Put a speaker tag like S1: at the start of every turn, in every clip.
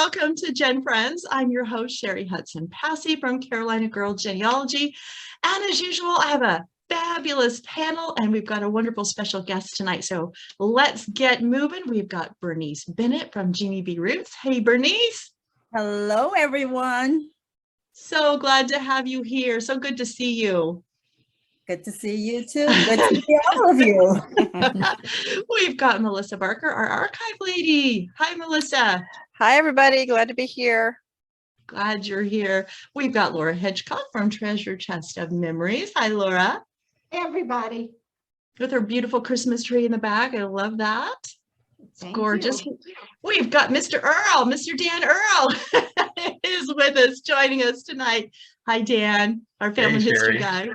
S1: welcome to GenFriends. I'm your host, Cheri Hudson Passey from Carolina Girl Genealogy. And as usual, I have a fabulous panel and we've got a wonderful special guest tonight. So let's get moving. We've got Bernice Bennett from Jeannie B. Roots. Hey, Bernice.
S2: Hello, everyone.
S1: So glad to have you here. So good to see you.
S2: Good to see you too. Good to see all of you.
S1: We've got Melissa Barker, our archive lady. Hi, Melissa.
S3: Hi, everybody. Glad to be here.
S1: Glad you're here. We've got Larua Hedgecock from Treasure Chest of Memories. Hi, Laura.
S4: Hey, everybody.
S1: With her beautiful Christmas tree in the back. I love that. It's gorgeous. We've got Mr. Earl, Mr. Dan Earl is with us, joining us tonight. Hi, Dan, our family history guy.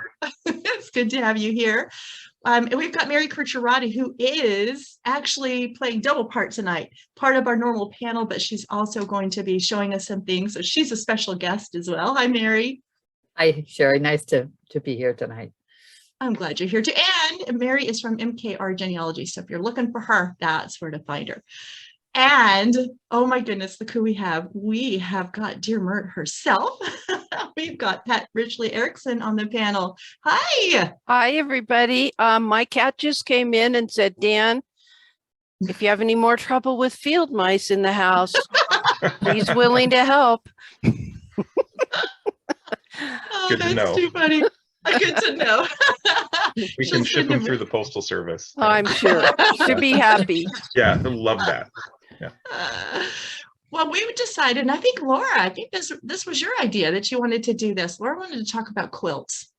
S1: It's good to have you here. And we've got Mary Kircher Roddy, who is actually playing double part tonight, part of our normal panel, but she's also going to be showing us some things. So she's a special guest as well. Hi, Mary.
S5: Hi, Cheri. Nice to be here tonight.
S1: I'm glad you're here too. And Mary is from MKR Genealogy. So if you're looking for her, that's where to find her. And oh my goodness, look who we have. We have got Dear Myrt herself. We've got Pat Richley-Erickson on the panel. Hi.
S3: Hi, everybody. My cat just came in and said, Dan, if you have any more trouble with field mice in the house, he's willing to help.
S1: Oh, that's too funny. Good to know.
S6: We can ship them through the postal service.
S3: Oh, I'm sure. Should be happy.
S6: Yeah, they'll love that. Yeah.
S1: Well, we decided, and I think Laura, I think this was your idea that you wanted to do this. Laura wanted to talk about quilts.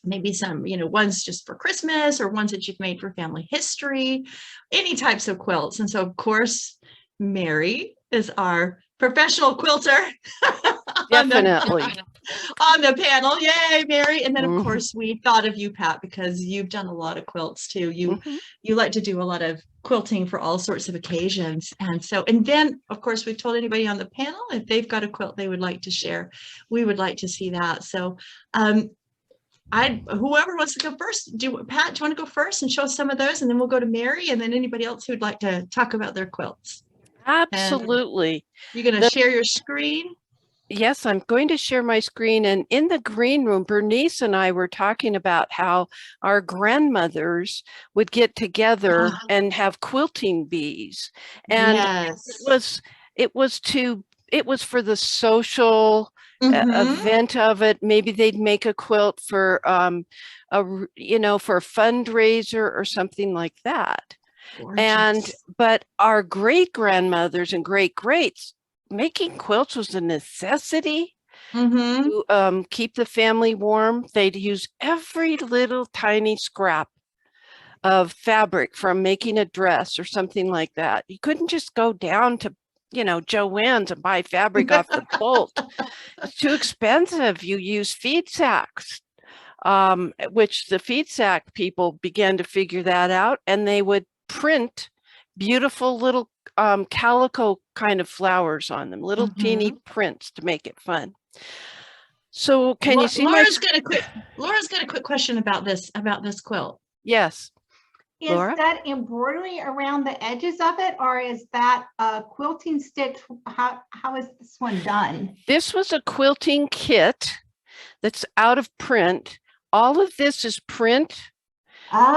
S1: Maybe some, ones just for Christmas or ones that you've made for family history, any types of quilts. And so, of course, Mary is our professional quilter.
S3: Definitely.
S1: On the panel. Yay, Mary. And then, of course, we thought of you, Pat, because you've done a lot of quilts, too. You like to do a lot of quilting for all sorts of occasions. And then, of course, we've told anybody on the panel, if they've got a quilt they would like to share, we would like to see that. So whoever wants to go first, Pat, do you want to go first and show us some of those? And then we'll go to Mary and then anybody else who would like to talk about their quilts.
S3: Absolutely.
S1: And you're going to share your screen?
S3: Yes, I'm going to share my screen. And in the green room, Bernice and I were talking about how our grandmothers would get together and have quilting bees. And
S1: yes.
S3: it was for the social event of it. Maybe they'd make a quilt for for a fundraiser or something like that. Gorgeous. But our great grandmothers and great greats, making quilts was a necessity to keep the family warm. They'd use every little tiny scrap of fabric from making a dress or something like that. You couldn't just go down to, Joann's and buy fabric off the bolt. It's too expensive. You use feed sacks, which the feed sack people began to figure that out, and they would print beautiful little calico kind of flowers on them, little teeny prints to make it fun. So can you see
S1: Laura's got a quick question about this quilt.
S3: Yes.
S4: Is
S3: Laura?
S4: that embroidery around the edges of it, or is that a quilting stitch? How is this one done?
S3: This was a quilting kit that's out of print. All of this is print.
S4: Oh,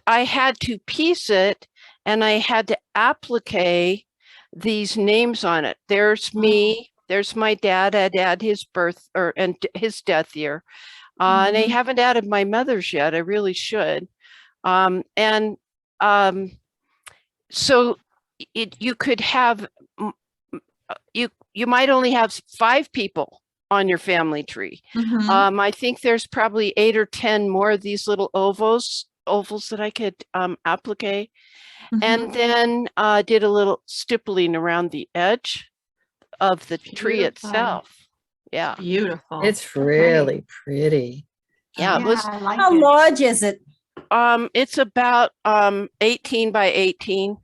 S3: I had to piece it, and I had to applique these names on it. There's me. There's my dad. I'd add his birth and his death year. And I haven't added my mother's yet. I really should. So you could have, you might only have 5 people on your family tree. I think there's probably 8 or 10 more of these little ovals that I could applique. And then did a little stippling around the edge of the tree itself. Yeah.
S1: Beautiful.
S5: It's really pretty.
S3: Yeah, it was.
S4: Like
S2: How large is it?
S3: It's about 18 by 18,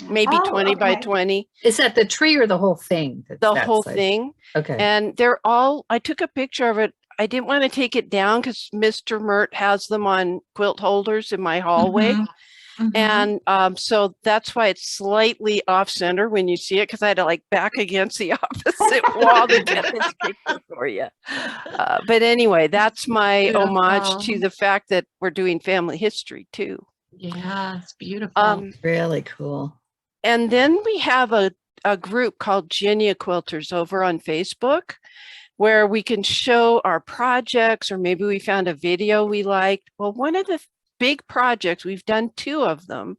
S3: maybe 20 by 20.
S5: Is that the tree or the whole thing?
S3: The whole thing.
S5: Okay.
S3: And they're all, I took a picture of it. I didn't want to take it down because Mr. Myrt has them on quilt holders in my hallway. And so that's why it's slightly off center when you see it, because I had to like back against the opposite wall to get this picture for you. But anyway, that's my homage to the fact that we're doing family history too.
S1: Yeah, it's beautiful.
S5: Really cool.
S3: And then we have a group called Quilters over on Facebook, where we can show our projects, or maybe we found a video we liked. Well, one of the big projects, we've done 2 of them,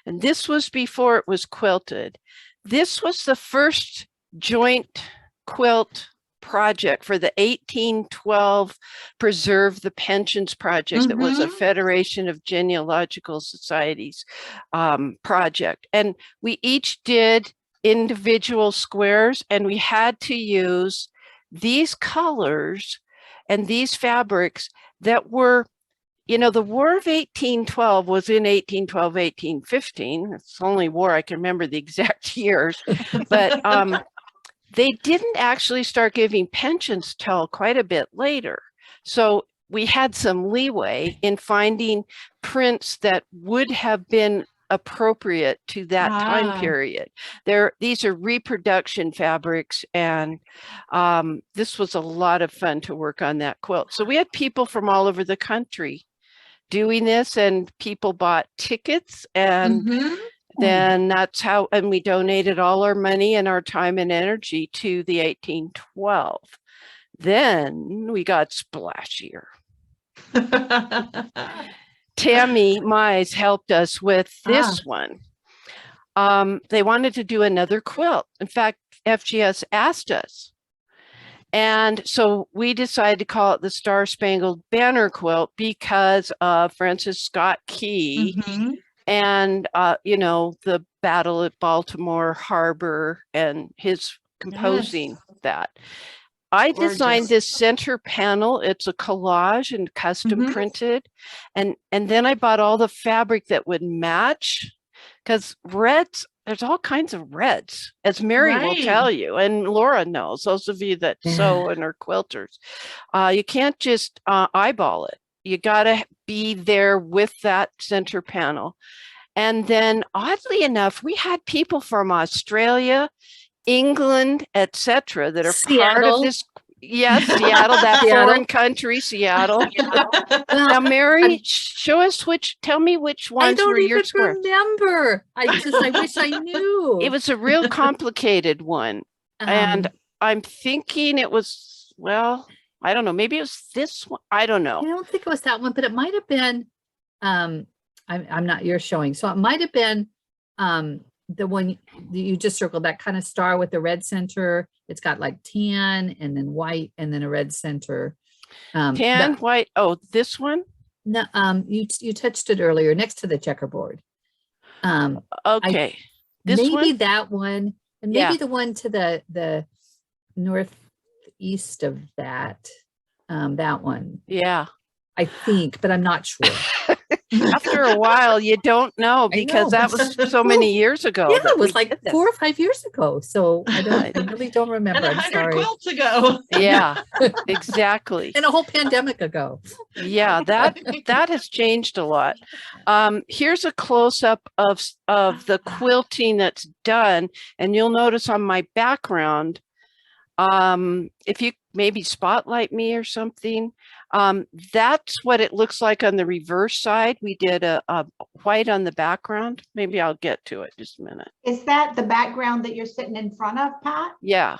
S3: and this was before it was quilted. This was the first joint quilt project for the 1812 Preserve the Pensions project. That was a Federation of Genealogical Societies project. And we each did individual squares, and we had to use these colors and these fabrics that were, you know, the War of 1812 was in 1812, 1815. It's the only war I can remember the exact years, but they didn't actually start giving pensions till quite a bit later. So we had some leeway in finding prints that would have been appropriate to that time period. These are reproduction fabrics, and this was a lot of fun to work on that quilt. So we had people from all over the country doing this, and people bought tickets, and then that's how, and we donated all our money and our time and energy to the 1812. Then we got splashier. Tammy Mize helped us with this one. They wanted to do another quilt. In fact, FGS asked us. And so we decided to call it the Star-Spangled Banner Quilt because of Francis Scott Key and, you know, the battle at Baltimore Harbor and his composing that. I designed this center panel. It's a collage and custom printed. And then I bought all the fabric that would match, because reds, there's all kinds of reds, as Mary will tell you, and Laura knows, those of you that sew and are quilters. You can't just eyeball it. You got to be there with that center panel. And then oddly enough, we had people from Australia, England, etc., that are part of this. Yes, Seattle, that foreign country, Seattle. Now, Mary, show us tell me which ones were your squares.
S5: I don't even remember. I wish I knew.
S3: It was a real complicated one. And I'm thinking it was, well, I don't know, maybe it was this one. I don't know.
S5: I don't think it was that one, but it might have been, I'm not, you're showing. So it might have been the one you just circled, that kind of star with the red center. It's got like tan and then white and then a red center.
S3: Tan, white. Oh, this one?
S5: No, you touched it earlier next to the checkerboard.
S3: Okay. This
S5: maybe
S3: one?
S5: that one, and maybe the one to the northeast of that. That one.
S3: Yeah.
S5: I think, but I'm not sure.
S3: After a while, you don't know, because that was so many years ago.
S5: Yeah, it was like 4 or 5 years ago. So I really don't remember.
S1: And
S5: I'm
S1: 100
S5: sorry.
S1: quilts ago.
S3: Yeah, exactly.
S5: And a whole pandemic ago.
S3: Yeah, that has changed a lot. Here's a close-up of the quilting that's done, and you'll notice on my background, if you maybe spotlight me or something, that's what it looks like on the reverse side. We did a white on the background. Maybe I'll get to it just a minute.
S4: Is that the background that you're sitting in front of, Pat?
S3: Yeah.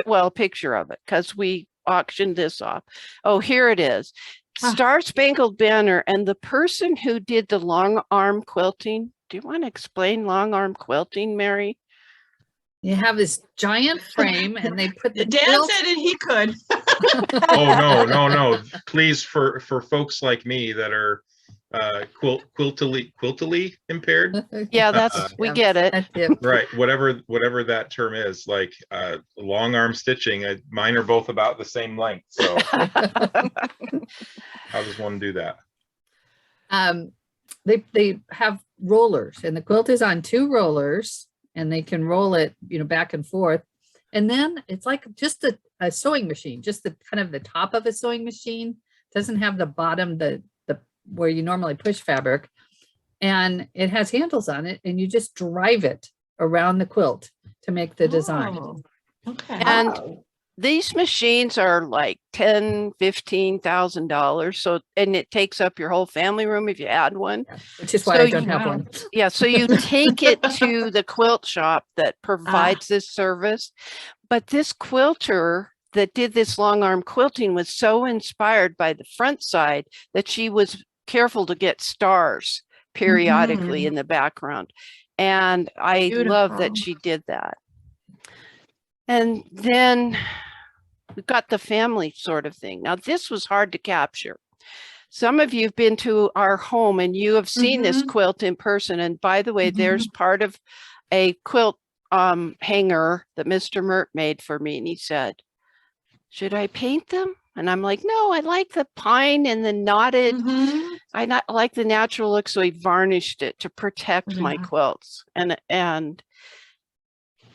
S3: Well, a picture of it, because we auctioned this off. Oh, here it is. Star-Spangled Banner. And the person who did the long arm quilting, do you want to explain long arm quilting, Mary?
S5: You have this giant frame and they put the
S1: Dan
S5: quilt.
S1: said it, he could.
S6: Oh, no. Please, for folks like me that are quiltily impaired.
S3: Yeah, we get it.
S5: That's it.
S6: Right. Whatever that term is, like long arm stitching, mine are both about the same length. So how does one do that?
S5: They have rollers, and the quilt is on 2 rollers, and they can roll it, back and forth. And then it's like just a sewing machine, just the kind of the top of a sewing machine. Doesn't have the bottom, the where you normally push fabric. and it has handles on it, and you just drive it around the quilt to make the design.
S1: Oh, okay.
S3: And these machines are like $10,000-$15,000. So, and it takes up your whole family room if you add one.
S5: Which is why
S3: So
S5: I don't
S3: you-
S5: have one.
S3: Yeah. So you take it to the quilt shop that provides this service. But this quilter that did this long arm quilting was so inspired by the front side that she was careful to get stars periodically in the background. And I love that
S1: Beautiful.
S3: she did that. And then we've got the family sort of thing. Now, this was hard to capture. Some of you have been to our home and you have seen this quilt in person. And by the way, there's part of a quilt hanger that Mr. Myrt made for me. And he said, should I paint them? And I'm like, no, I like the pine and the knotted. I not like the natural look. So he varnished it to protect my quilts. And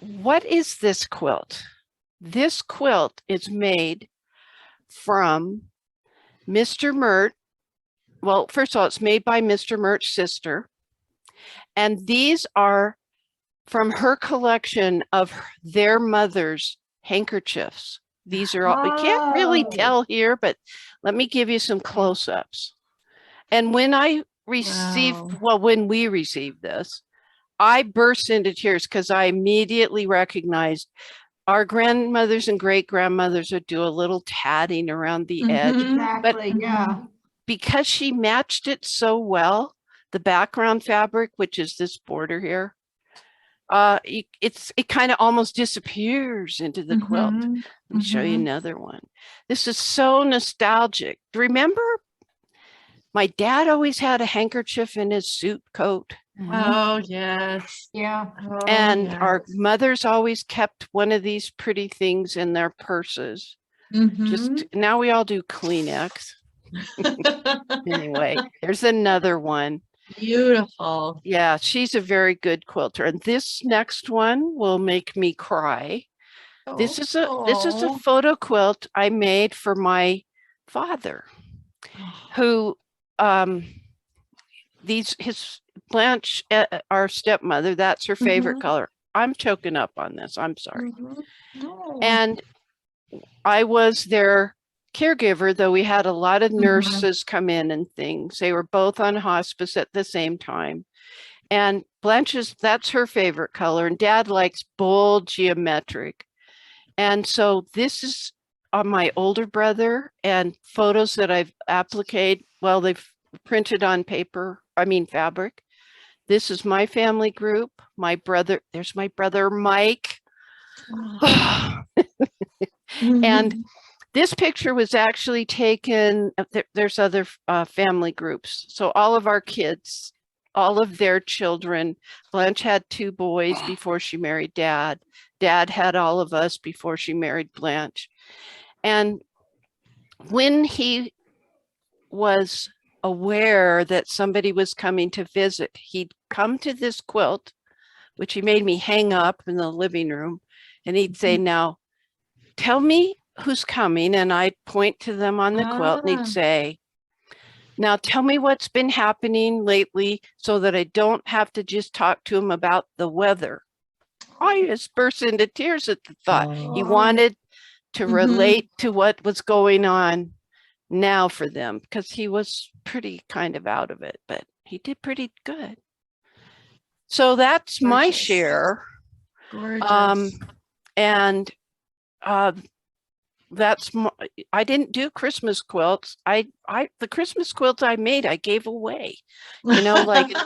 S3: what is this quilt? This quilt is made from Mr. Myrt. Well, first of all, it's made by Mr. Myrt's sister. And these are from her collection of their mother's handkerchiefs. These are all, we can't really tell here, but let me give you some close-ups. And when I received, when we received this, I burst into tears because I immediately recognized our grandmothers and great grandmothers would do a little tatting around the edge.
S4: Exactly, yeah.
S3: Because she matched it so well, the background fabric, which is this border here, it kind of almost disappears into the quilt. Let me show you another one. This is so nostalgic. Remember, my dad always had a handkerchief in his suit coat.
S1: Oh, yes.
S4: Yeah.
S1: Oh,
S3: And
S1: yes.
S3: our mothers always kept one of these pretty things in their purses. Just now we all do Kleenex. Anyway, there's another one.
S1: Beautiful.
S3: Yeah, she's a very good quilter. And this next one will make me cry. This is a photo quilt I made for my father, who his Blanche, our stepmother, that's her favorite color. I'm choking up on this. I'm sorry. And I was their caregiver, though we had a lot of nurses come in and things. They were both on hospice at the same time. And Blanche's, that's her favorite color. And Dad likes bold geometric. And so this is on my older brother and photos that I've appliqued. Well, they've printed on paper, fabric. This is my family group. My brother, there's my brother, Mike. And this picture was actually taken, there's other family groups. So all of our kids, all of their children, Blanche had 2 boys before she married Dad. Dad had all of us before she married Blanche. And when he was aware that somebody was coming to visit, he'd come to this quilt, which he made me hang up in the living room. And he'd say, now, tell me who's coming. And I'd point to them on the quilt and he'd say, now tell me what's been happening lately so that I don't have to just talk to him about the weather. I just burst into tears at the thought. He wanted to relate to what was going on now for them because he was pretty kind of out of it, but he did pretty good. So that's my share.
S1: Gorgeous.
S3: And I didn't do Christmas quilts. The Christmas quilts I made, I gave away, like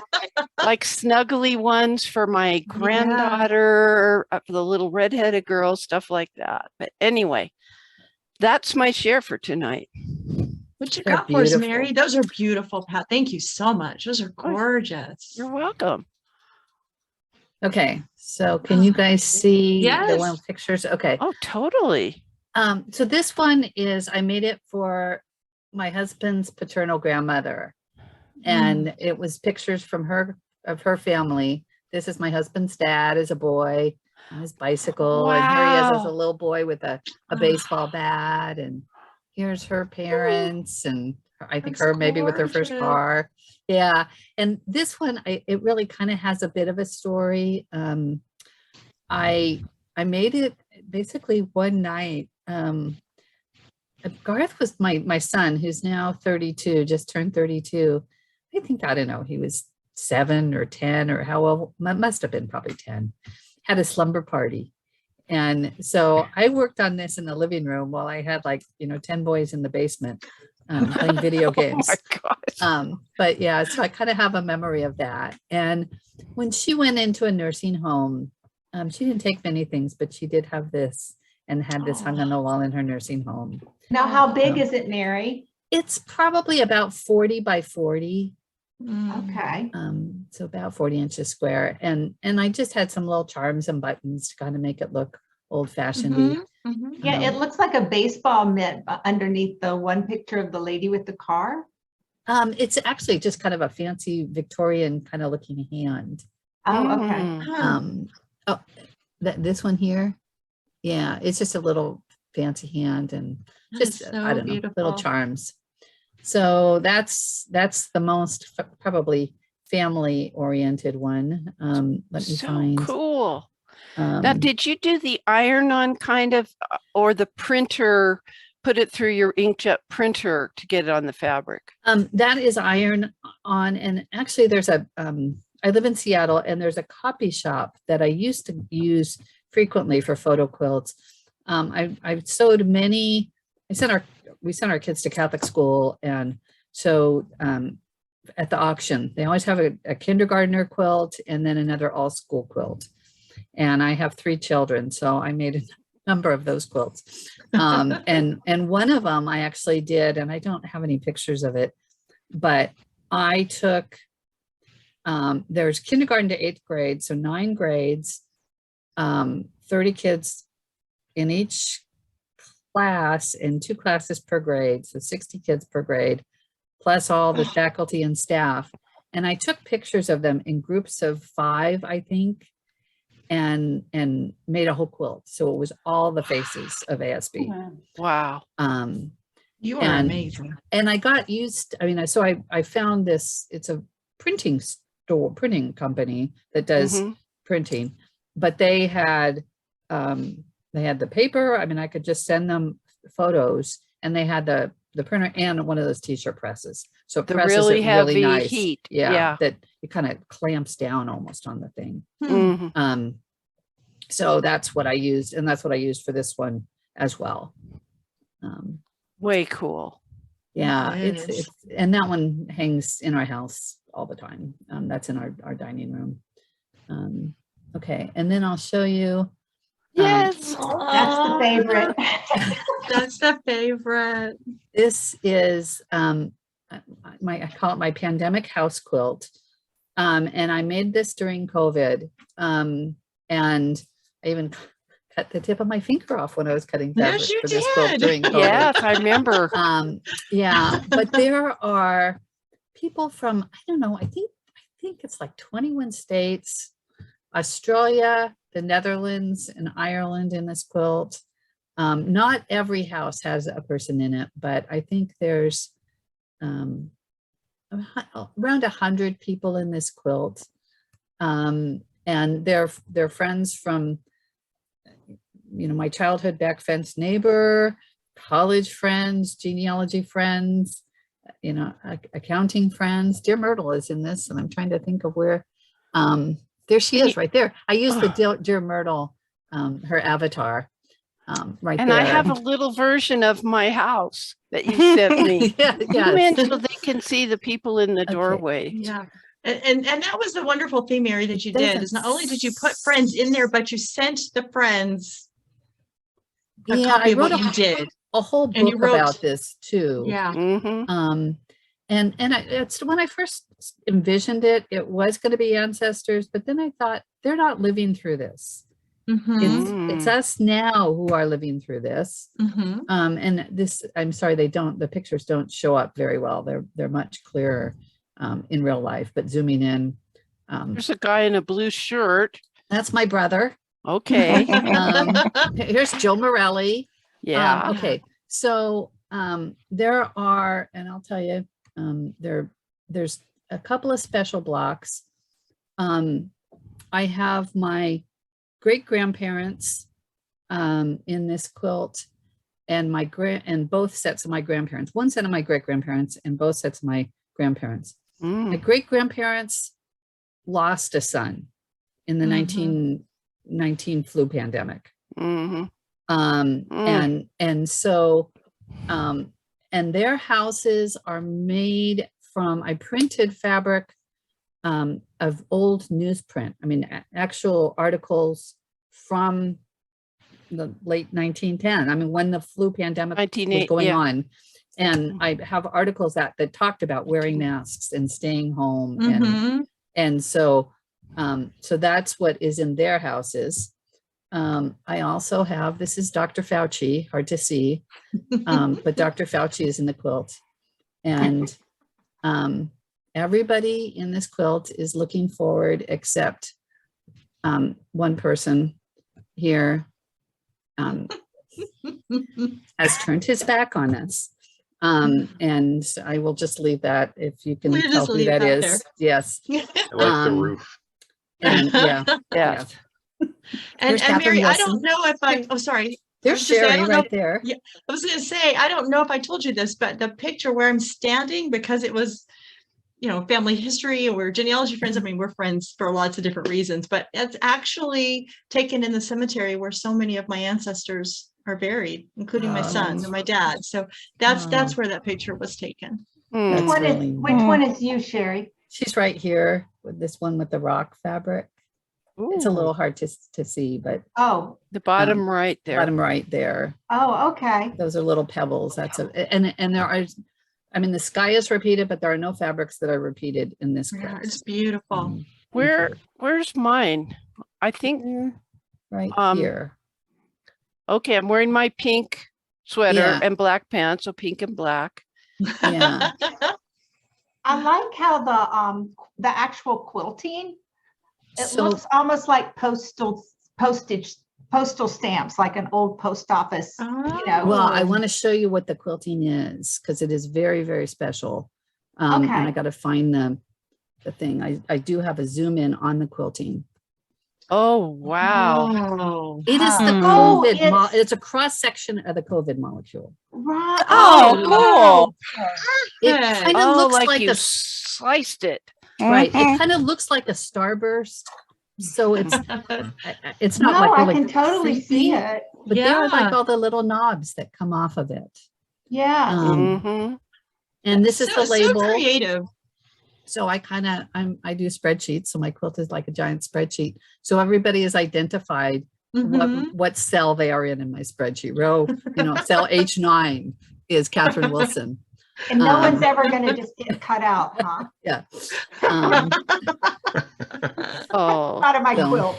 S3: snuggly ones for my granddaughter, for the little redheaded girl, stuff like that. But anyway, that's my share for tonight.
S1: What you got for us, Mary? Those are beautiful, Pat. Thank you so much. Those are gorgeous.
S3: You're welcome.
S5: Okay, so can you guys see the one
S1: Yes.
S5: with pictures? Okay.
S3: Oh, totally.
S5: So this one is, I made it for my husband's paternal grandmother. And it was pictures from of her family. This is my husband's dad as a boy on his bicycle. And here he is as a little boy with a baseball bat. And here's her parents. And I think
S1: That's
S5: her maybe with her first
S1: gorgeous.
S5: car. Yeah. And this one, it really kind of has a bit of a story. I made it basically one night. Garth was my son, who's now 32, just turned 32. I think, I don't know, he was 7 or 10 or how old, must have been probably 10, had a slumber party. And so I worked on this in the living room while I had 10 boys in the basement playing video games.
S3: Oh my gosh.
S5: But yeah, so I kind of have a memory of that. And when she went into a nursing home, she didn't take many things, but she did have this and had this hung on the wall in her nursing home.
S4: Now, how big is it, Mary?
S5: It's probably about 40 by 40.
S4: Okay.
S5: So about 40 inches square. And I just had some little charms and buttons to kind of make it look old-fashioned.
S4: Yeah, it looks like a baseball mitt underneath the one picture of the lady with the car.
S5: It's actually just kind of a fancy Victorian kind of looking hand.
S4: Oh, okay.
S5: This one here. Yeah, it's just a little fancy hand and just,
S1: so
S5: I don't know,
S1: beautiful.
S5: little charms. So that's the most probably family oriented one. Let me
S3: So
S5: find.
S3: cool. Now, did you do the iron-on kind of, or the printer, put it through your inkjet printer to get it on the fabric?
S5: That is iron on, and actually there's I live in Seattle, and there's a copy shop that I used to use frequently for photo quilts. I've sewed many. We sent our kids to Catholic school, and so at the auction, they always have a kindergartner quilt and then another all school quilt. And I have 3 children, so I made a number of those quilts. And one of them I actually did, and I don't have any pictures of it, but I took, there's kindergarten to 8th grade, so 9 grades, 30 kids in each class and 2 classes per grade, so 60 kids per grade, plus all the faculty and staff. And I took pictures of them in groups of 5, I think, and made a whole quilt. So it was all the faces of ASB.
S3: Wow.
S1: You are amazing.
S5: And I got used, so I found this, it's a printing company that does printing, but they had the paper. I could just send them photos, and they had the printer and one of those t-shirt presses. So it presses
S3: really
S5: it
S3: heavy
S5: really nice.
S3: heat.
S5: Yeah. That it kind of clamps down almost on the thing. So that's what I used, and that's what I used for this one as well.
S3: Way cool.
S5: Yeah,
S1: It
S5: it's
S1: is.
S5: and that one hangs in our house all the time. That's in our dining room. Okay, and then I'll show you.
S3: Yes.
S4: That's the favorite.
S1: That's the favorite.
S5: This is I call it my pandemic house quilt. And I made this during COVID. And I even cut the tip of my finger off when I was cutting fabric
S1: Yes, you
S5: for this quilt
S1: did.
S5: during COVID.
S3: Yes, I remember.
S5: Yeah, but there are people from, I don't know, I think it's like 21 states, Australia, the Netherlands, and Ireland in this quilt. Not every house has a person in it, but I think there's around 100 people in this quilt. And they're friends from, my childhood back fence neighbor, college friends, genealogy friends, accounting friends. Dear Myrtle is in this, and I'm trying to think of where. There she is, right there. I used the Dear Myrtle, her avatar, right
S3: and
S5: there.
S3: I have a little version of my house that you sent me.
S5: Yeah,
S3: Zoom in
S5: yes.
S3: so they can see the people in the doorway.
S1: Yeah. And that was the wonderful thing, Mary, that you did, is not only did you put friends in there, but you sent the friends a copy of what you did.
S5: A whole
S1: And you
S5: book
S1: wrote-
S5: about this too.
S1: Yeah.
S3: Mhm.
S5: It's when I first envisioned it, it was going to be ancestors, but then I thought they're not living through this.
S1: Mhm.
S5: It's us now who are living through this.
S1: Mhm.
S5: And this, I'm sorry, the pictures don't show up very well. They're much clearer in real life, but zooming in.
S3: There's a guy in a blue shirt.
S5: That's my brother.
S3: Okay.
S5: Here's Joe Morelli.
S3: Yeah.
S5: Okay. So there are, and I'll tell you, there's a couple of special blocks. I have my great-grandparents in this quilt, and both sets of my grandparents, one set of my great-grandparents and both sets of my grandparents. My great-grandparents lost a son in the 1919 flu pandemic. And so and their houses are made from, I printed fabric of old newsprint. I mean, actual articles from the late 1910. I mean, when the flu pandemic was going on. And I have articles that talked about wearing masks and staying home. And so, so that's what is in their houses. I also have, this is Dr. Fauci, hard to see, but Dr. Fauci is in the quilt. And everybody in this quilt is looking forward except one person here has turned his back on us. And I will just leave that if you can tell who that is. There. Yes.
S6: I like the roof.
S5: And
S3: Yeah.
S1: And Mary, I don't know if sorry.
S5: There's Cheri right there.
S1: Yeah, I was going to say, I don't know if I told you this, but the picture where I'm standing, because it was, you know, family history, we're genealogy friends. I mean, we're friends for lots of different reasons, but it's actually taken in the cemetery where so many of my ancestors are buried, including my son and my dad. So that's where that picture was taken.
S4: Which one is you, Cheri?
S5: She's right here with this one with the rock fabric. Ooh. It's a little hard to see, but
S3: the bottom right there.
S5: Bottom right there.
S4: Oh, okay.
S5: Those are little pebbles. That's and there are, I mean, the sky is repeated, but there are no fabrics that are repeated in this quilt.
S1: Yeah, it's beautiful.
S3: Where's mine? I think
S5: right here.
S3: Okay, I'm wearing my pink sweater and black pants, so pink and black.
S5: Yeah.
S4: I like how the actual quilting, it looks almost like postal stamps, like an old post office. You know.
S5: Well, I want to show you what the quilting is because it is very, very special. And I got to find the thing. I do have a zoom in on the quilting.
S3: Oh, wow.
S5: It is the COVID. It's a cross section of the COVID molecule.
S4: Right.
S3: Oh, cool.
S5: It kind of looks like
S3: you sliced it.
S5: Right. It kind of looks like a starburst. So it's not
S4: no,
S5: like
S4: I can totally see it.
S5: But there are like all the little knobs that come off of it.
S4: Yeah.
S5: And this is the label.
S1: So creative.
S5: So I do spreadsheets. So my quilt is like a giant spreadsheet. So everybody is identified what cell they are in my spreadsheet. Row, cell H9 is Catherine Wilson.
S4: And no one's ever going to just get cut out, huh?
S5: Yeah.
S4: Out of my quilt.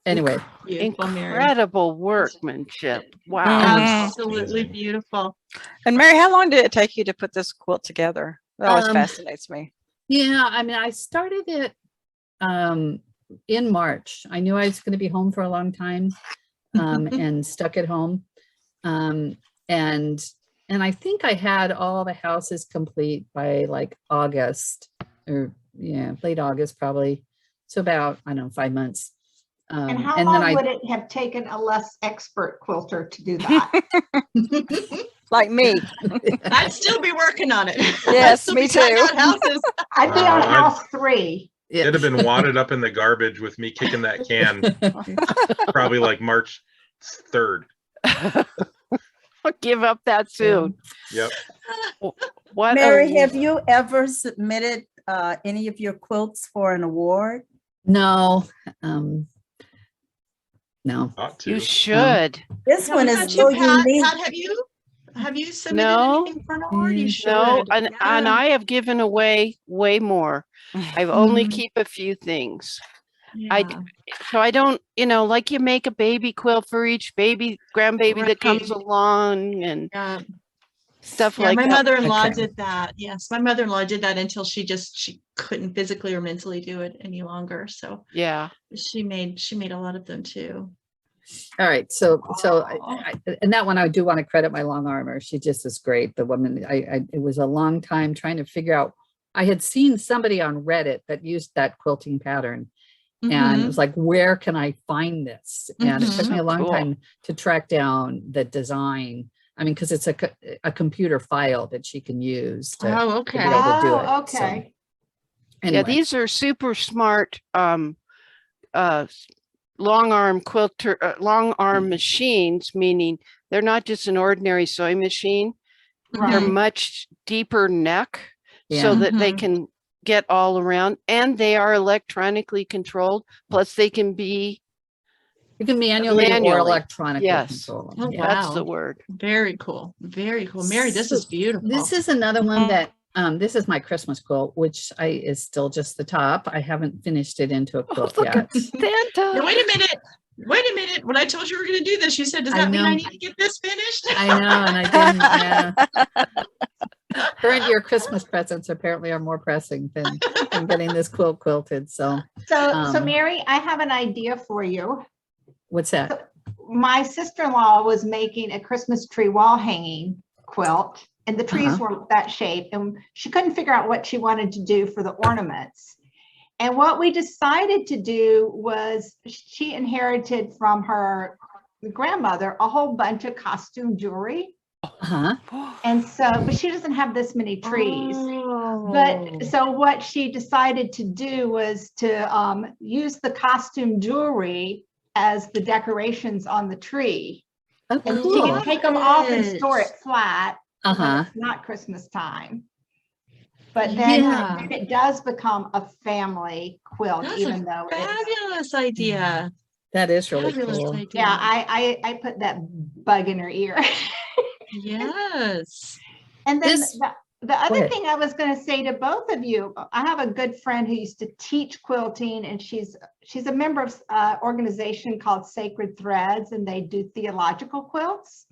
S5: Anyway.
S3: Incredible workmanship. Wow.
S1: Absolutely beautiful.
S7: And Mary, how long did it take you to put this quilt together? That always fascinates me.
S5: Yeah, I mean, I started it in March. I knew I was going to be home for a long time and stuck at home. And I think I had all the houses complete by like August or late August probably. So about, 5 months.
S4: And how long would it have taken a less expert quilter to do that?
S7: Like me.
S1: I'd still be working on it.
S7: Yes, me too.
S4: I'd be on house 3.
S6: It'd have been wadded up in the garbage with me kicking that can probably like March 3rd.
S3: I'll give up that soon.
S6: Yep.
S2: Mary, have you ever submitted any of your quilts for an award?
S5: No. No.
S3: You should.
S2: This one is so unique.
S1: Pat, have you submitted anything for an award? You should.
S3: No, and I have given away way more. I've only keep a few things. Yeah. I don't, like you make a baby quilt for each grandbaby that comes along and stuff like that.
S1: My mother-in-law did that. Yes, my mother-in-law did that until she couldn't physically or mentally do it any longer. So
S3: yeah,
S1: she made a lot of them too.
S5: All right. So and that one, I do want to credit my long armor. She just is great. The woman, it was a long time trying to figure out. I had seen somebody on Reddit that used that quilting pattern. And it was like, where can I find this? And it took me a long time to track down the design. I mean, because it's a computer file that she can use to, to be able to do it.
S4: Okay.
S5: So, anyway.
S3: Yeah, these are super smart long arm quilter, long arm machines, meaning they're not just an ordinary sewing machine. They're much deeper neck so that they can get all around, and they are electronically controlled. Plus they can be
S5: manually or electronically controlled.
S1: Oh,
S5: Yeah.
S1: wow.
S3: That's the word.
S1: Very cool. Very cool. Mary, this is beautiful.
S5: This is another one that this is my Christmas quilt, which is still just the top. I haven't finished it into a quilt yet.
S3: Santa.
S1: Now, wait a minute. Wait a minute. When I told you we were going to do this, you said, does that mean I need to get this finished?
S5: I know, and I didn't. Yeah. Current year Christmas presents apparently are more pressing than getting this quilt quilted. So
S4: Mary, I have an idea for you.
S5: What's that?
S4: My sister-in-law was making a Christmas tree wall hanging quilt, and the trees were that shape, and she couldn't figure out what she wanted to do for the ornaments. And what we decided to do was, she inherited from her grandmother a whole bunch of costume jewelry. And so, but she doesn't have this many trees. But so what she decided to do was to use the costume jewelry as the decorations on the tree. And she can take them off and store it flat. It's not Christmas time. But then it does become a family quilt. That's even though
S1: fabulous idea.
S5: That is really cool.
S1: Idea.
S4: Yeah, I put that bug in her ear.
S1: Yes.
S4: And then the other thing I was going to say to both of you, I have a good friend who used to teach quilting, and she's a member of an organization called Sacred Threads, and they do theological quilts.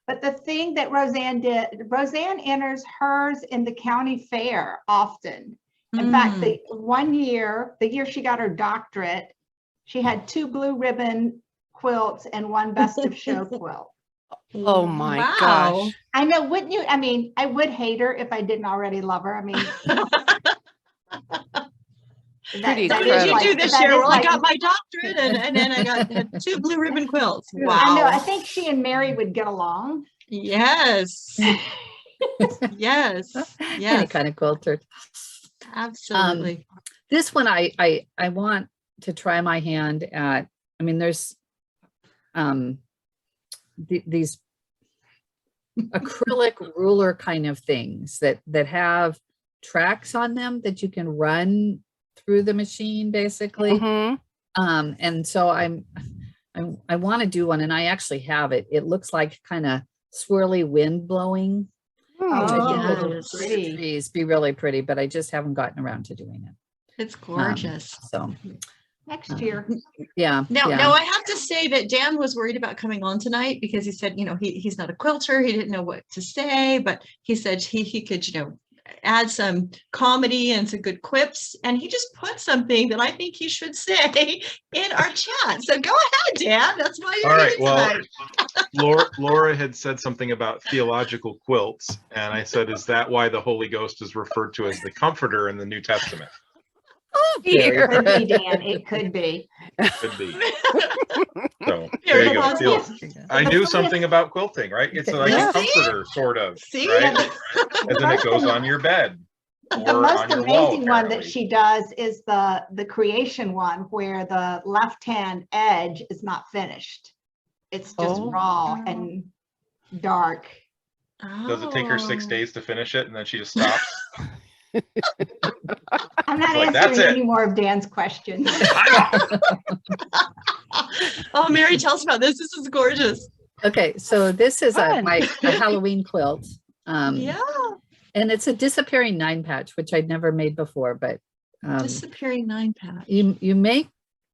S4: But the thing that Roseanne did, Roseanne enters hers in the county fair often. In fact, the year she got her doctorate, she had 2 blue ribbon quilts and 1 best of show quilt.
S3: Oh my gosh.
S4: I know, wouldn't you? I mean, I would hate her if I didn't already love her. I mean,
S3: pretty
S1: what did you do this year? Well, I got my doctorate and then I got 2 blue ribbon quilts. Wow.
S4: I know. I think she and Mary would get along.
S1: Yes. Yes.
S5: Any kind of quilter.
S1: Absolutely.
S5: This one I want to try my hand at. I mean, there's these acrylic ruler kind of things that have tracks on them that you can run through the machine basically. And so I want to do one, and I actually have it. It looks like kind of swirly wind blowing. Trees be really pretty, but I just haven't gotten around to doing it.
S1: It's gorgeous.
S5: So
S4: next year.
S5: Now
S1: I have to say that Dan was worried about coming on tonight because he said, he's not a quilter. He didn't know what to say, but he said he could, add some comedy and some good quips. And he just put something that I think he should say in our chat. So go ahead, Dan. That's why you're here tonight.
S6: Laura had said something about theological quilts. And I said, is that why the Holy Ghost is referred to as the Comforter in the New Testament?
S4: It could be, Dan. It could be.
S6: Could be. So there you go. I knew something about quilting, right? It's like a comforter, sort of.
S1: See?
S6: Right? And then it goes on your bed.
S4: The most amazing one that she does is the creation one, where the left-hand edge is not finished. It's just raw and dark.
S6: Does it take her 6 days to finish it, and then she just stops?
S4: I'm not answering any more of Dan's questions.
S1: Oh, Mary, tell us about this. This is gorgeous.
S5: Okay, so this is my Halloween quilt. And it's a disappearing 9-patch, which I'd never made before. But
S1: disappearing 9-patch.
S5: You make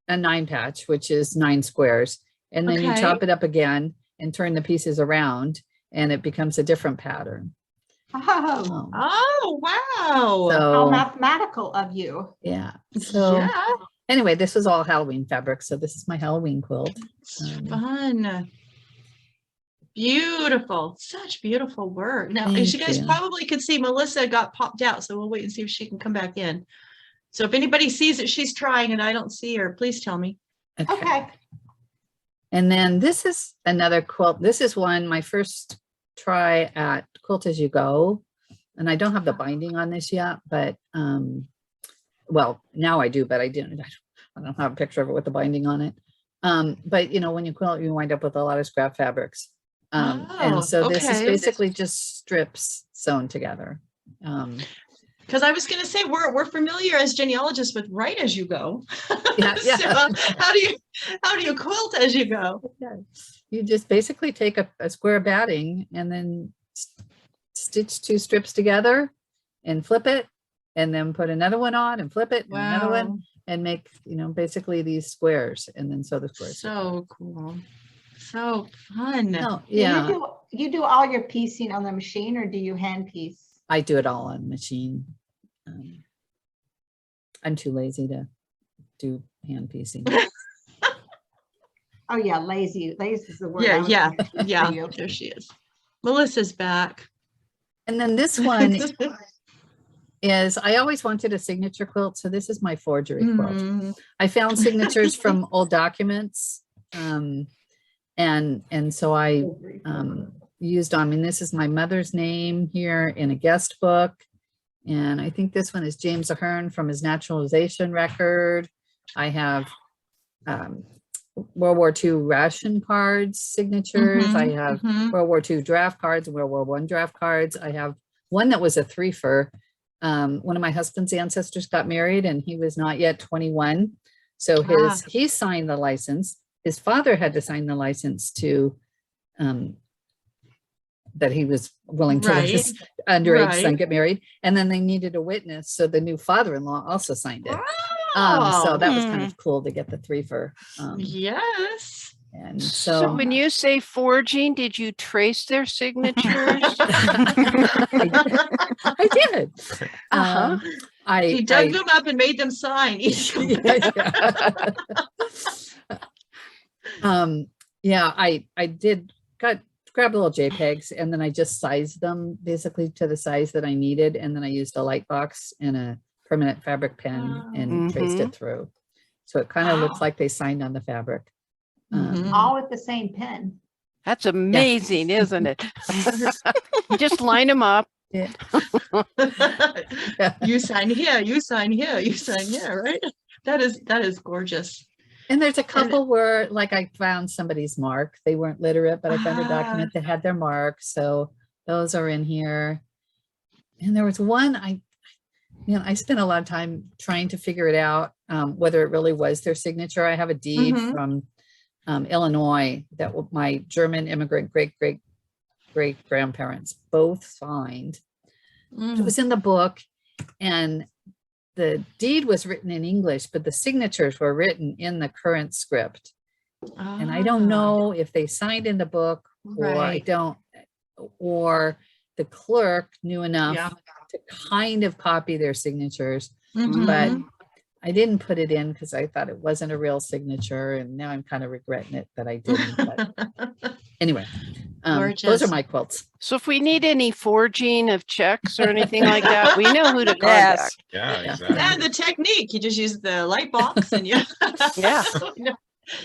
S5: a 9-patch, which is 9 squares, and then you chop it up again and turn the pieces around, and it becomes a different pattern.
S4: Oh,
S1: wow.
S5: So,
S4: how mathematical of you.
S5: Yeah. So anyway, this was all Halloween fabric. So this is my Halloween quilt.
S1: It's fun. Beautiful. Such beautiful work. Now, as you
S5: Thank
S1: guys
S5: you.
S1: probably could see, Melissa got popped out. So we'll wait and see if she can come back in. So if anybody sees that she's trying and I don't see her, please tell me.
S4: Okay.
S5: And then this is another quilt. This is one, my first try at Quilt As You Go. And I don't have the binding on this yet, but well, now I do, but I didn't. I don't have a picture of it with the binding on it. But you know, when you quilt, you wind up with a lot of scrap fabrics. And so this is basically just strips sewn together.
S1: Because I was going to say we're familiar as genealogists with write as you go.
S5: Yeah, yeah.
S1: So how do you quilt as you go?
S5: Yeah. You just basically take a square batting and then stitch 2 strips together and flip it, and then put another one on and flip it, and another one, and make, you know, basically these squares, and then sew the squares.
S1: So cool. So fun.
S5: Oh, yeah.
S4: You do all your piecing on the machine, or do you hand piece?
S5: I do it all on machine. I'm too lazy to do hand piecing.
S4: Oh yeah, lazy. Lazy is the word.
S1: Yeah. There she is. Melissa's back.
S5: And then this one is, I always wanted a signature quilt. So this is my forgery quilt. I found signatures from old documents. And so I used, I mean, this is my mother's name here in a guest book. And I think this one is James Ahern from his naturalization record. I have World War II ration cards signatures. I have World War II draft cards, World War I draft cards. I have one that was a threefer. One of my husband's ancestors got married and he was not yet 21. So he signed the license. His father had to sign the license to that he was willing to let his underage son get married. And then they needed a witness. So the new father-in-law also signed it. So that was kind of cool to get the threefer.
S1: Yes.
S5: And
S3: So when you say forging, did you trace their signatures?
S5: I did.
S1: He dug them up and made them sign each one.
S5: I did grab little JPEGs, and then I just sized them basically to the size that I needed. And then I used a light box and a permanent fabric pen and traced it through. So it kind of looks like they signed on the fabric.
S4: All with the same pen.
S3: That's amazing, isn't it? You just line them up.
S5: Yeah.
S1: You sign here, you sign here, you sign here, right? That is gorgeous.
S5: And there's a couple where, like, I found somebody's mark. They weren't literate, but I found a document that had their mark. So those are in here. And there was one, I spent a lot of time trying to figure it out, whether it really was their signature. I have a deed from Illinois that my German immigrant great grandparents both signed. It was in the book, and the deed was written in English, but the signatures were written in the current script. And I don't know if they signed in the book or the clerk knew enough to kind of copy their signatures, but I didn't put it in because I thought it wasn't a real signature, and now I'm kind of regretting it that I didn't. But anyway, those are my quilts.
S3: So if we need any forging of checks or anything like that, we know who to contact.
S6: Yeah, exactly.
S1: And the technique, you just use the light box and
S3: Yeah.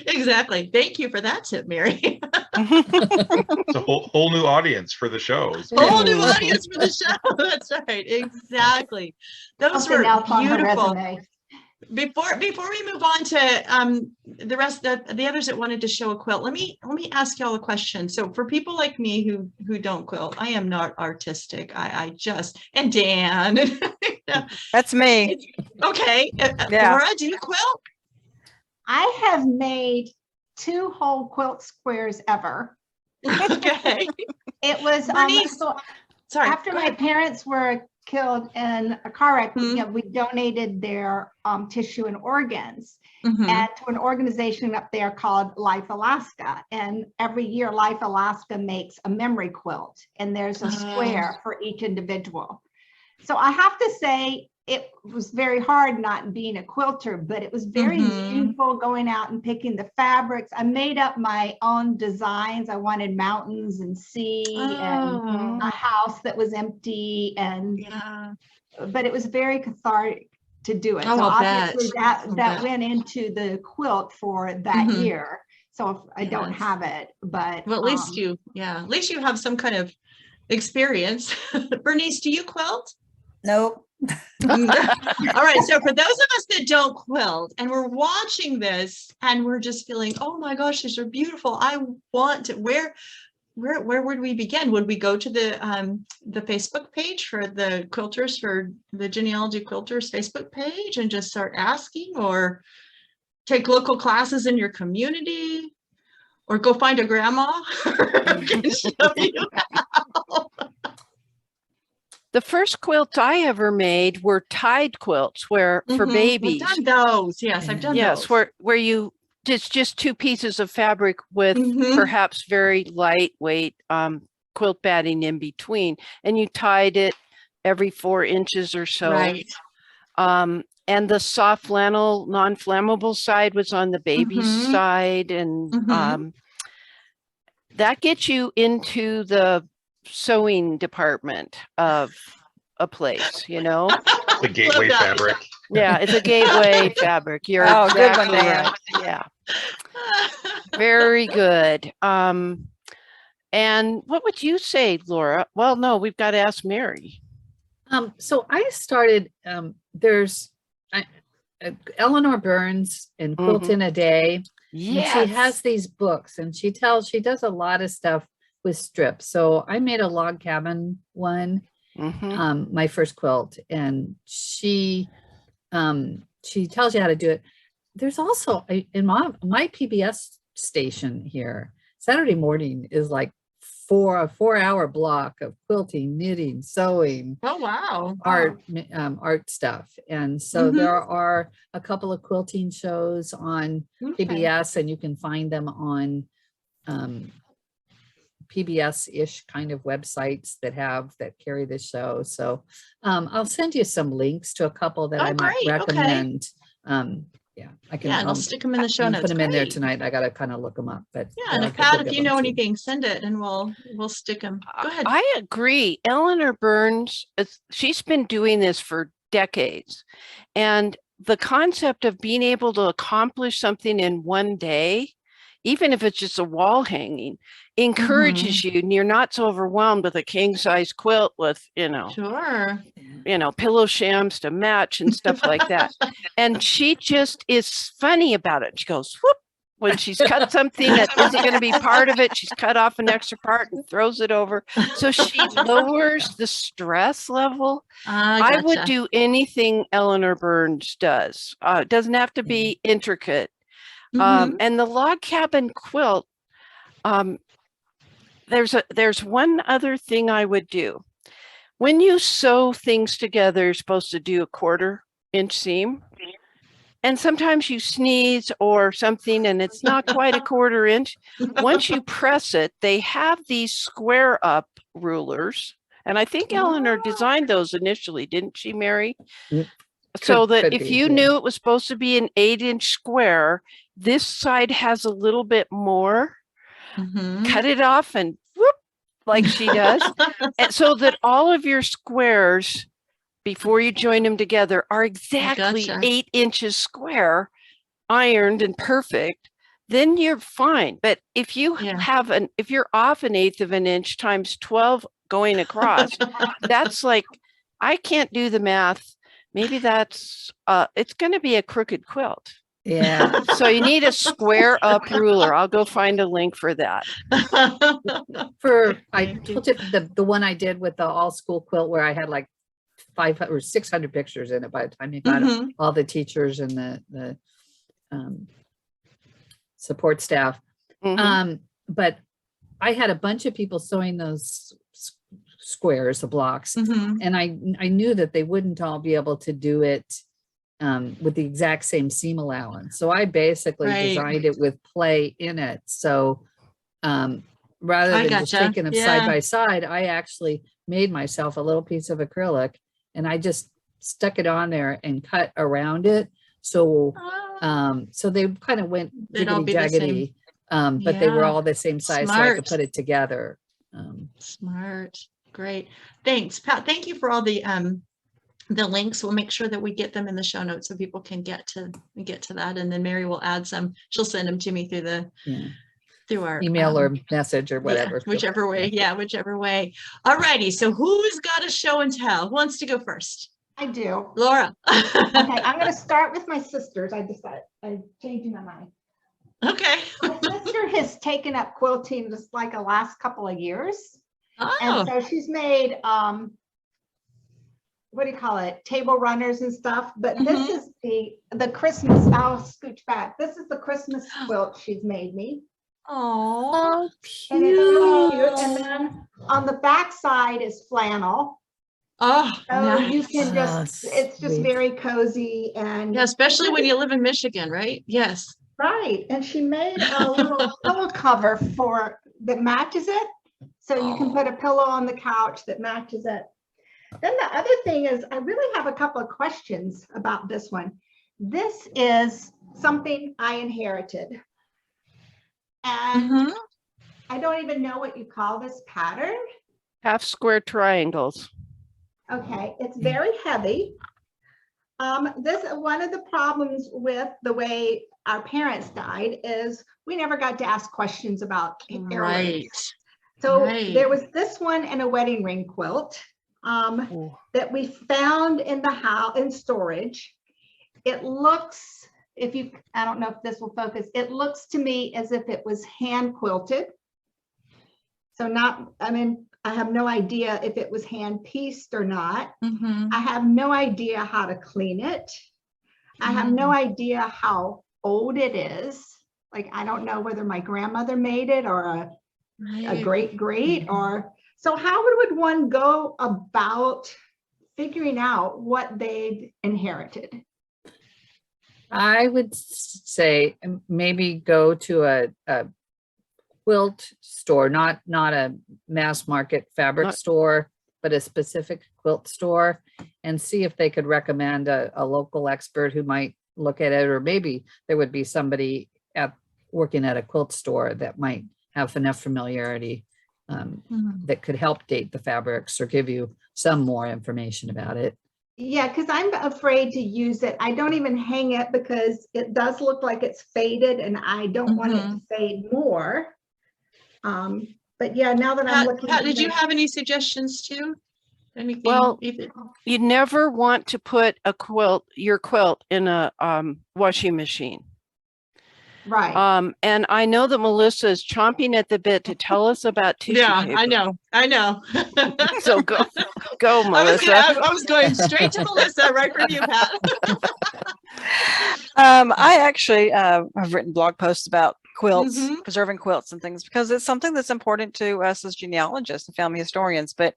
S1: Exactly. Thank you for that tip, Mary.
S6: It's a whole new audience for the show.
S1: Whole new audience for the show. That's right. Exactly. Those were beautiful. Before we move on to the rest of the others that wanted to show a quilt, let me ask y'all a question. So for people like me who don't quilt, I am not artistic. I just, and Dan.
S7: That's me.
S1: Okay. Laura, do you quilt?
S4: I have made 2 whole quilt squares ever.
S1: Okay.
S4: It was
S1: sorry.
S4: After my parents were killed in a car wreck, we donated their tissue and organs and to an organization up there called Life Alaska. And every year Life Alaska makes a memory quilt, and there's a square for each individual. So I have to say, it was very hard not being a quilter, but it was very meaningful going out and picking the fabrics. I made up my own designs. I wanted mountains and sea and a house that was empty, and but it was very cathartic to do it. So obviously that went into the quilt for that year. So if I don't have it, but
S1: well, at least at least you have some kind of experience. Bernice, do you quilt?
S2: Nope.
S1: All right. So for those of us that don't quilt and we're watching this and we're just feeling, oh my gosh, these are beautiful. I want to, where would we begin? Would we go to the Facebook page for the quilters, for the Genealogy Quilters Facebook page, and just start asking, or take local classes in your community, or go find a grandma who can show you how?
S3: The first quilts I ever made were tied quilts, where for babies.
S1: I've done those. Yes, I've done those.
S3: Yes, where you just two pieces of fabric with perhaps very lightweight quilt batting in between, and you tied it every 4 inches or so. Right. And the soft flannel, non-flammable side was on the baby's side, and that gets you into the sewing department of a place, you know.
S6: The gateway fabric.
S3: Yeah, it's a gateway fabric. You're exactly good one, right. Yeah. Very good. And what would you say, Laura? Well, no, we've got to ask Mary.
S5: So I started, there's Eleanor Burns in Quilt in a Day. Yes. She has these books, and she does a lot of stuff with strips. So I made a log cabin one, my first quilt, and she tells you how to do it. There's also in my PBS station here, Saturday morning is like a 4-hour block of quilting, knitting, sewing.
S1: Oh wow!
S5: Art stuff. And so there are a couple of quilting shows on PBS, and you can find them on PBS-ish kind of websites that carry the show. So I'll send you some links to a couple that I might recommend. I can.
S1: I'll stick them in the show notes.
S5: Put them in there tonight. I got to kind of look them up. But
S1: and if Pat, if you know anything, send it, and we'll stick them. Go ahead.
S3: I agree. Eleanor Burns, she's been doing this for decades, and the concept of being able to accomplish something in one day, even if it's just a wall hanging, encourages you, and you're not so overwhelmed with a king size quilt with, pillow shams to match and stuff like that. And she just is funny about it. She goes, whoop, when she's cut something that isn't going to be part of it, she's cut off an extra part and throws it over. So she lowers the stress level. I would do anything Eleanor Burns does. It doesn't have to be intricate. And the log cabin quilt, there's one other thing I would do. When you sew things together, you're supposed to do a 1/4 inch seam. And sometimes you sneeze or something and it's not quite a 1/4 inch. Once you press it, they have these square up rulers. And I think Eleanor designed those initially, didn't she, Mary? So that if you knew it was supposed to be an 8-inch square, this side has a little bit more. Cut it off and whoop, like she does. And so that all of your squares, before you join them together, are exactly 8 inches square, ironed and perfect. Then you're fine. But if you if you're off 1/8 of an inch times 12 going across, that's like, I can't do the math. Maybe that's it's going to be a crooked quilt.
S5: Yeah.
S3: So you need a square up ruler. I'll go find a link for that.
S5: I told you the one I did with the all school quilt where I had like 500 or 600 pictures in it by the time you got all the teachers and the support staff. But I had a bunch of people sewing those squares, the blocks, and I knew that they wouldn't all be able to do it with the exact same seam allowance. So I basically designed it with play in it. So rather than just taking them side by side, I actually made myself a little piece of acrylic and I just stuck it on there and cut around it. So, so they kind of went
S1: They'd all
S5: jiggity
S1: be the same.
S5: jaggedy, but they were
S1: Yeah.
S5: all the same size, so I could
S1: Smart.
S5: put it together.
S1: Smart. Great. Thanks, Pat. Thank you for all the links. We'll make sure that we get them in the show notes so people can get to that. And then Mary will add some. She'll send them to me through our
S5: Email or message or whatever.
S1: whichever way. Yeah, whichever way. All righty. So who's got a show and tell? Who wants to go first?
S4: I do.
S1: Laura.
S4: Okay, I'm going to start with my sisters. I'm changing my mind.
S1: Okay.
S4: My sister has taken up quilting just like the last couple of years.
S1: Oh.
S4: And so she's made, what do you call it? Table runners and stuff. But this is the Christmas, I'll scooch back. This is the Christmas quilt she's made me.
S1: Oh,
S4: And it's really cute. And then on the back side is flannel.
S1: Oh,
S4: So
S1: nice.
S4: you can just, it's just
S5: sweet.
S4: very cozy and
S1: Yeah, especially when you live in Michigan, right? Yes.
S4: right. And she made a little pillow cover that matches it. So you can put a pillow on the couch that matches it. Then the other thing is, I really have a couple of questions about this one. This is something I inherited. And I don't even know what you call this pattern.
S3: Half square triangles.
S4: Okay, it's very heavy. This one of the problems with the way our parents died is we never got to ask questions about
S1: Right.
S4: So
S1: Right.
S4: there was this one and a wedding ring quilt that we found in the house in storage. It looks, I don't know if this will focus, it looks to me as if it was hand quilted. So I have no idea if it was hand pieced or not. I have no idea how to clean it. I have no idea how old it is. Like, I don't know whether my grandmother made it or a great or, so how would one go about figuring out what they've inherited?
S5: I would say maybe go to a quilt store, not a mass market fabric store, but a specific quilt store, and see if they could recommend a local expert who might look at it, or maybe there would be somebody working at a quilt store that might have enough familiarity that could help date the fabrics or give you some more information about it.
S4: Yeah, because I'm afraid to use it. I don't even hang it because it does look like it's faded and I don't want it to fade more. But yeah, now that I'm looking.
S1: Pat, did you have any suggestions too? Anything?
S3: Well, you never want to put your quilt in a washing machine.
S4: Right.
S3: And I know that Melissa is chomping at the bit to tell us about tissue paper.
S1: I know.
S3: So go, Melissa.
S1: I was going straight to Melissa, right from you, Pat.
S7: I actually have written blog posts about quilts,
S1: Mhm.
S7: preserving quilts and things, because it's something that's important to us as genealogists and family historians. But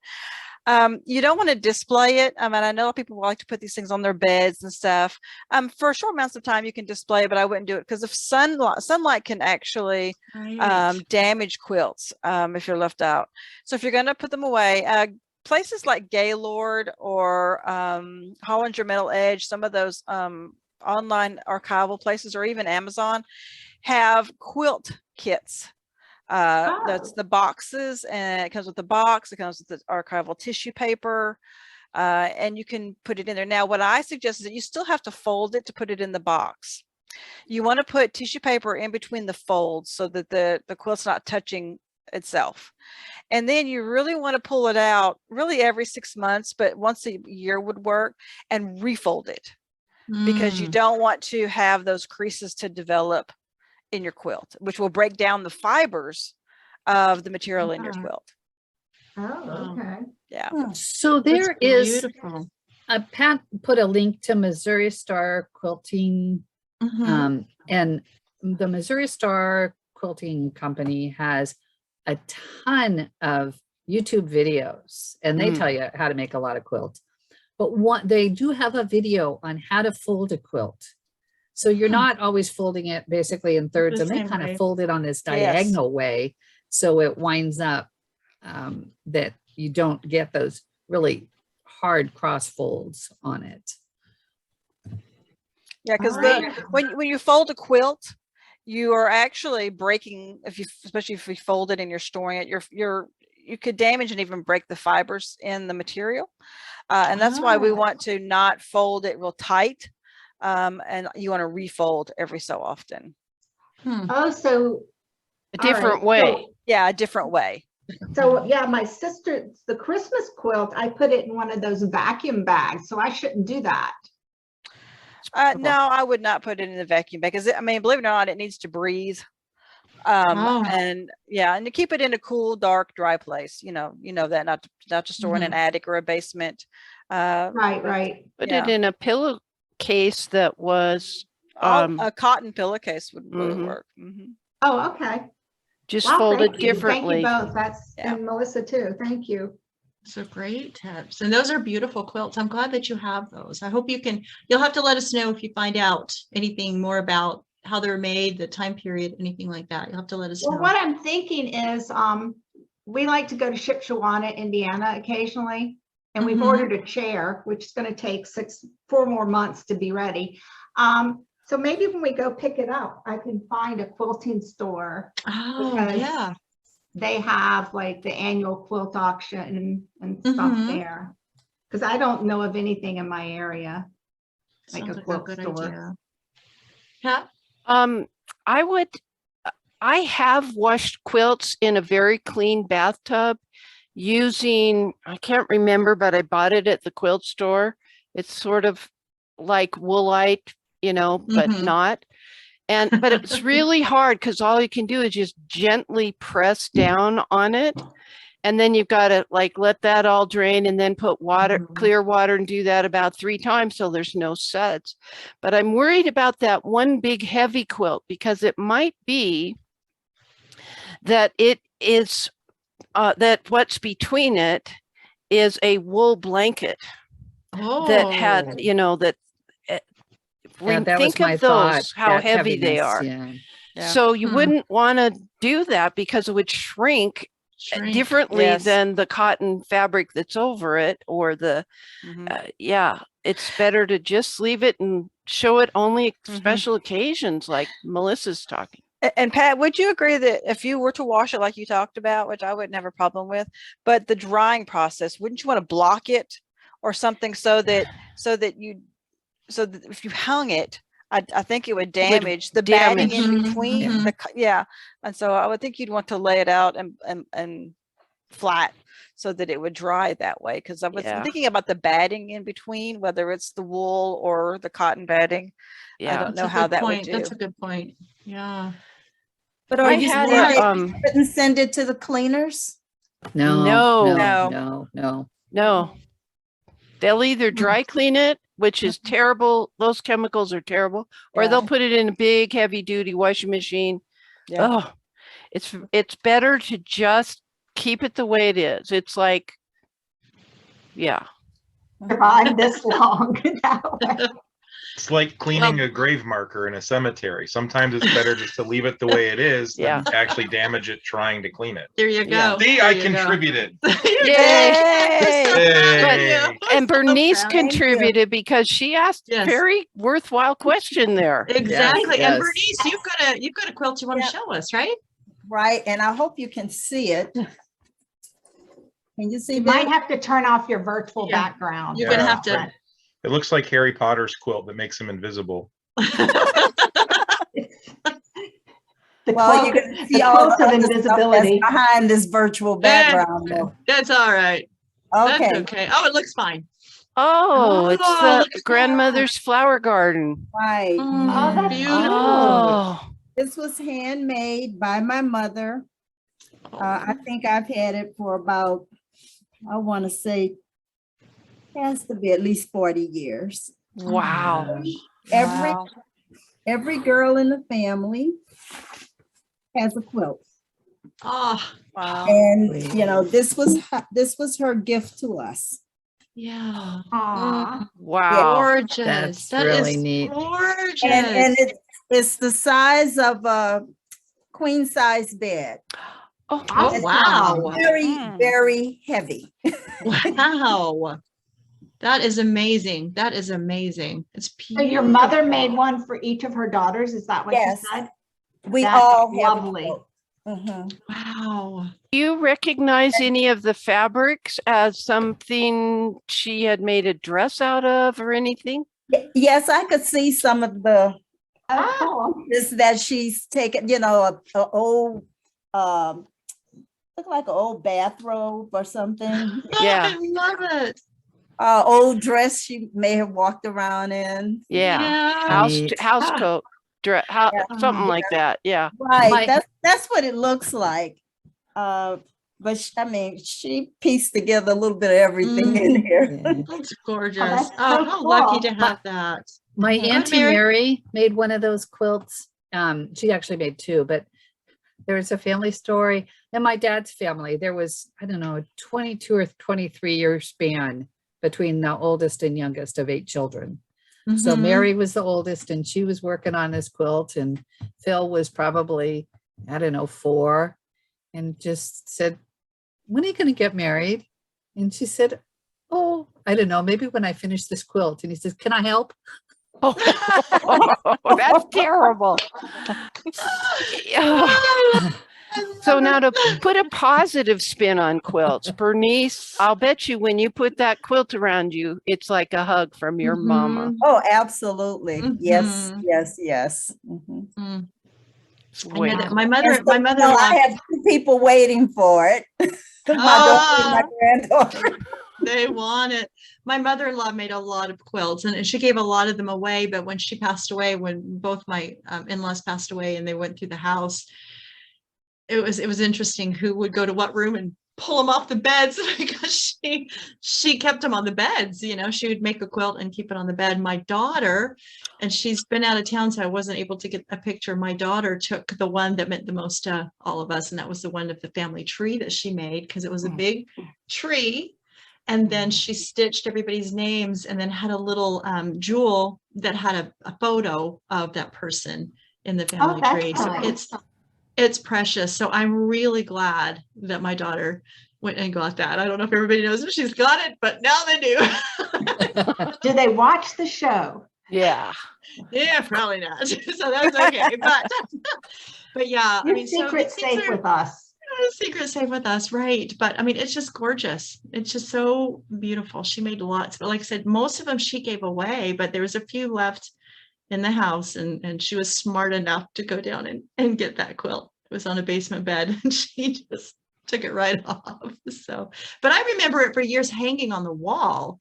S7: you don't want to display it. I mean, I know people like to put these things on their beds and stuff. For short amounts of time, you can display it, but I wouldn't do it because if sunlight can actually damage quilts if you're left out. So if you're going to put them away, places like Gaylord or Hollinger Metal Edge, some of those online archival places, or even Amazon, have quilt kits. That's the boxes, and it comes with the box, it comes with the archival tissue paper, and you can put it in there. Now, what I suggest is that you still have to fold it to put it in the box. You want to put tissue paper in between the folds so that the quilt's not touching itself. And then you really want to pull it out really every 6 months, but once a year would work, and refold it because you don't want to have those creases to develop in your quilt, which will break down the fibers of the material in your quilt.
S4: Oh, okay.
S7: Yeah.
S5: So there is,
S1: beautiful.
S5: Pat put a link to Missouri Star Quilting, and the Missouri Star Quilting Company has a ton of YouTube videos, and they tell you how to make a lot of quilts. But they do have a video on how to fold a quilt. So you're not always folding it basically in thirds, and they kind of fold it on this diagonal way. So it winds up that you don't get those really hard cross folds on it.
S7: Yeah, because
S1: Alright.
S7: when you fold a quilt, you are actually breaking, especially if you fold it and you're storing it, you could damage and even break the fibers in the material. And that's why we want to not fold it real tight. And you want to refold every so often.
S4: Oh, so.
S3: A
S4: all right,
S3: different way.
S7: Yeah, a different way.
S4: So yeah, my sister, the Christmas quilt, I put it in one of those vacuum bags, so I shouldn't do that.
S7: No, I would not put it in the vacuum bag, because I mean, believe it or not, it needs to breathe. And yeah, and to keep it in a cool, dark, dry place. You know that not to store in an attic or a basement.
S4: Right.
S3: Put it in a pillowcase that was
S7: A cotton pillowcase would work.
S4: Oh, okay.
S3: just
S4: Wow,
S3: folded
S4: thank you.
S3: differently.
S4: Thank you both. That's and Melissa too. Thank you.
S1: So great tips. And those are beautiful quilts. I'm glad that you have those. I hope you'll have to let us know if you find out anything more about how they're made, the time period, anything like that. You'll have to let us know.
S4: Well, what I'm thinking is, we like to go to Shipshewana, Indiana occasionally, and we've ordered a chair, which is going to take 4 more months to be ready. So maybe when we go pick it up, I can find a quilting store.
S1: Oh,
S4: because
S1: yeah.
S4: they have like the annual quilt auction and stuff there. Because I don't know of anything in my area, like
S1: Sounds
S4: a quilt
S1: good
S4: store.
S1: idea. Yeah.
S3: I have washed quilts in a very clean bathtub using, I can't remember, but I bought it at the quilt store. It's sort of like woolite, but not. But it's really hard because all you can do is just gently press down on it. And then you've got to let that all drain and then put water, clear water, and do that about 3 times so there's no suds. But I'm worried about that one big heavy quilt because it might be that it is that what's between it is a wool blanket that had, that when
S5: that was
S3: think
S5: my
S3: of
S5: thought,
S3: those, how
S5: that
S3: heavy they
S5: heaviness,
S3: are. So you wouldn't want to do that because it would shrink differently than the cotton fabric that's over it, or the it's better to just leave it and show it only at special occasions like Melissa's talking.
S7: And Pat, would you agree that if you were to wash it like you talked about, which I wouldn't have a problem with, but the drying process, wouldn't you want to block it or something so that if you hung it, I think it would damage the batting in between. And so I would think you'd want to lay it out and flat so that it would dry that way. Because I was thinking about the batting in between, whether it's the wool or the cotton batting. I don't know how that would do.
S1: That's a good point. Yeah.
S2: But are you saying you couldn't send it to the cleaners?
S5: No.
S3: They'll either dry clean it, which is terrible. Those chemicals are terrible, or they'll put it in a big heavy duty washing machine. Oh, it's better to just keep it the way it is. It's like,
S4: survive this long.
S6: It's like cleaning a grave marker in a cemetery. Sometimes it's better just to leave it the way it is than actually damage it trying to clean it.
S1: There you go.
S6: See, I contributed.
S3: Yay! And Bernice contributed because she asked a very worthwhile question there.
S1: Exactly.
S5: Yes.
S1: And Bernice, you've got a quilt you want to show us, right?
S2: Right. And I hope you can see it. Can you see
S4: You
S2: that?
S4: might have to turn off your virtual background.
S1: You're going to have to.
S6: It looks like Harry Potter's quilt that makes him invisible.
S2: Well, you can see all the invisibility behind this virtual background.
S1: That's all right.
S2: Okay.
S1: That's okay. Oh, it looks fine.
S3: Oh, it's the grandmother's flower garden.
S2: Right.
S4: Oh, that's beautiful.
S3: Oh.
S2: This was handmade by my mother. I think I've had it for about, I want to say, has to be at least 40 years.
S3: Wow.
S2: Every girl in the family has a quilt.
S1: Oh,
S7: wow.
S2: And this was her gift to us.
S1: Yeah.
S4: Aww.
S3: Wow.
S1: Gorgeous.
S5: That's really neat.
S1: Gorgeous.
S2: And it's the size of a queen size bed.
S1: Oh, wow.
S2: Very, very heavy.
S1: Wow. That is amazing. That is amazing. It's
S4: So
S1: beautiful.
S4: your mother made one for each of her daughters, is that what you
S2: Yes.
S4: said?
S2: We
S4: That's
S2: all have a
S4: lovely.
S2: quilt. Mhm.
S1: Wow.
S3: Do you recognize any of the fabrics as something she had made a dress out of or anything?
S2: Yes, I could see some of the
S4: Oh, cool.
S2: this that she's taken, a old, look like an old bathrobe or something.
S3: Yeah.
S1: I love it.
S2: Old dress she may have walked around in.
S3: Yeah.
S5: Neat.
S3: House coat, something
S1: Yeah.
S3: like that. Yeah.
S2: Right,
S5: My-
S2: that's what it looks like. But she pieced together a little bit of everything in here.
S5: Yeah.
S1: That's gorgeous.
S4: that's
S1: Oh,
S4: so
S1: how lucky
S4: cool.
S1: to have that.
S5: My
S1: Good,
S5: Auntie
S1: Mary.
S5: Mary made one of those quilts. She actually made two, but there was a family story. In my dad's family, there was, I don't know, a 22 or 23 year span between the oldest and youngest of 8 children. So
S1: Mhm.
S5: Mary was the oldest and she was working on this quilt, and Phil was probably, I don't know, 4, and just said, when are you going to get married? And she said, oh, I don't know, maybe when I finish this quilt. And he says, can I help?
S3: Oh, that's terrible. Yeah. So now to put a positive spin on quilts, Bernice, I'll bet you when you put that quilt around you, it's like a hug from your mama.
S1: Mhm.
S2: Oh, absolutely. Yes,
S1: Mhm.
S2: yes. Mhm.
S1: Mm.
S3: Sweet.
S1: I know that my
S2: And
S1: mother,
S2: so,
S1: my mother-in-law.
S2: I have 2 people waiting for it. My daughter and my granddaughter.
S1: They want it. My mother-in-law made a lot of quilts, and she gave a lot of them away. But when she passed away, when both my in-laws passed away and they went through the house, it was interesting who would go to what room and pull them off the beds because she kept them on the beds. She would make a quilt and keep it on the bed. My daughter, and she's been out of town, so I wasn't able to get a picture. My daughter took the one that meant the most to all of us, and that was the one of the family tree that she made, because it was a big tree. And then she stitched everybody's names and then had a little jewel that had a photo of that person in the family
S4: that's
S1: tree. So
S4: nice.
S1: it's precious. So I'm really glad that my daughter went and got that. I don't know if everybody knows if she's got it, but now they do.
S4: Do they watch the show?
S3: Yeah.
S1: Yeah, probably not. So that's okay. But yeah,
S4: Your secret's safe with us.
S1: Secret safe with us, right? But I mean, it's just gorgeous. It's just so beautiful. She made lots, but like I said, most of them she gave away, but there was a few left in the house, and she was smart enough to go down and get that quilt. It was on a basement bed and she just took it right off. So, but I remember it for years hanging on the wall.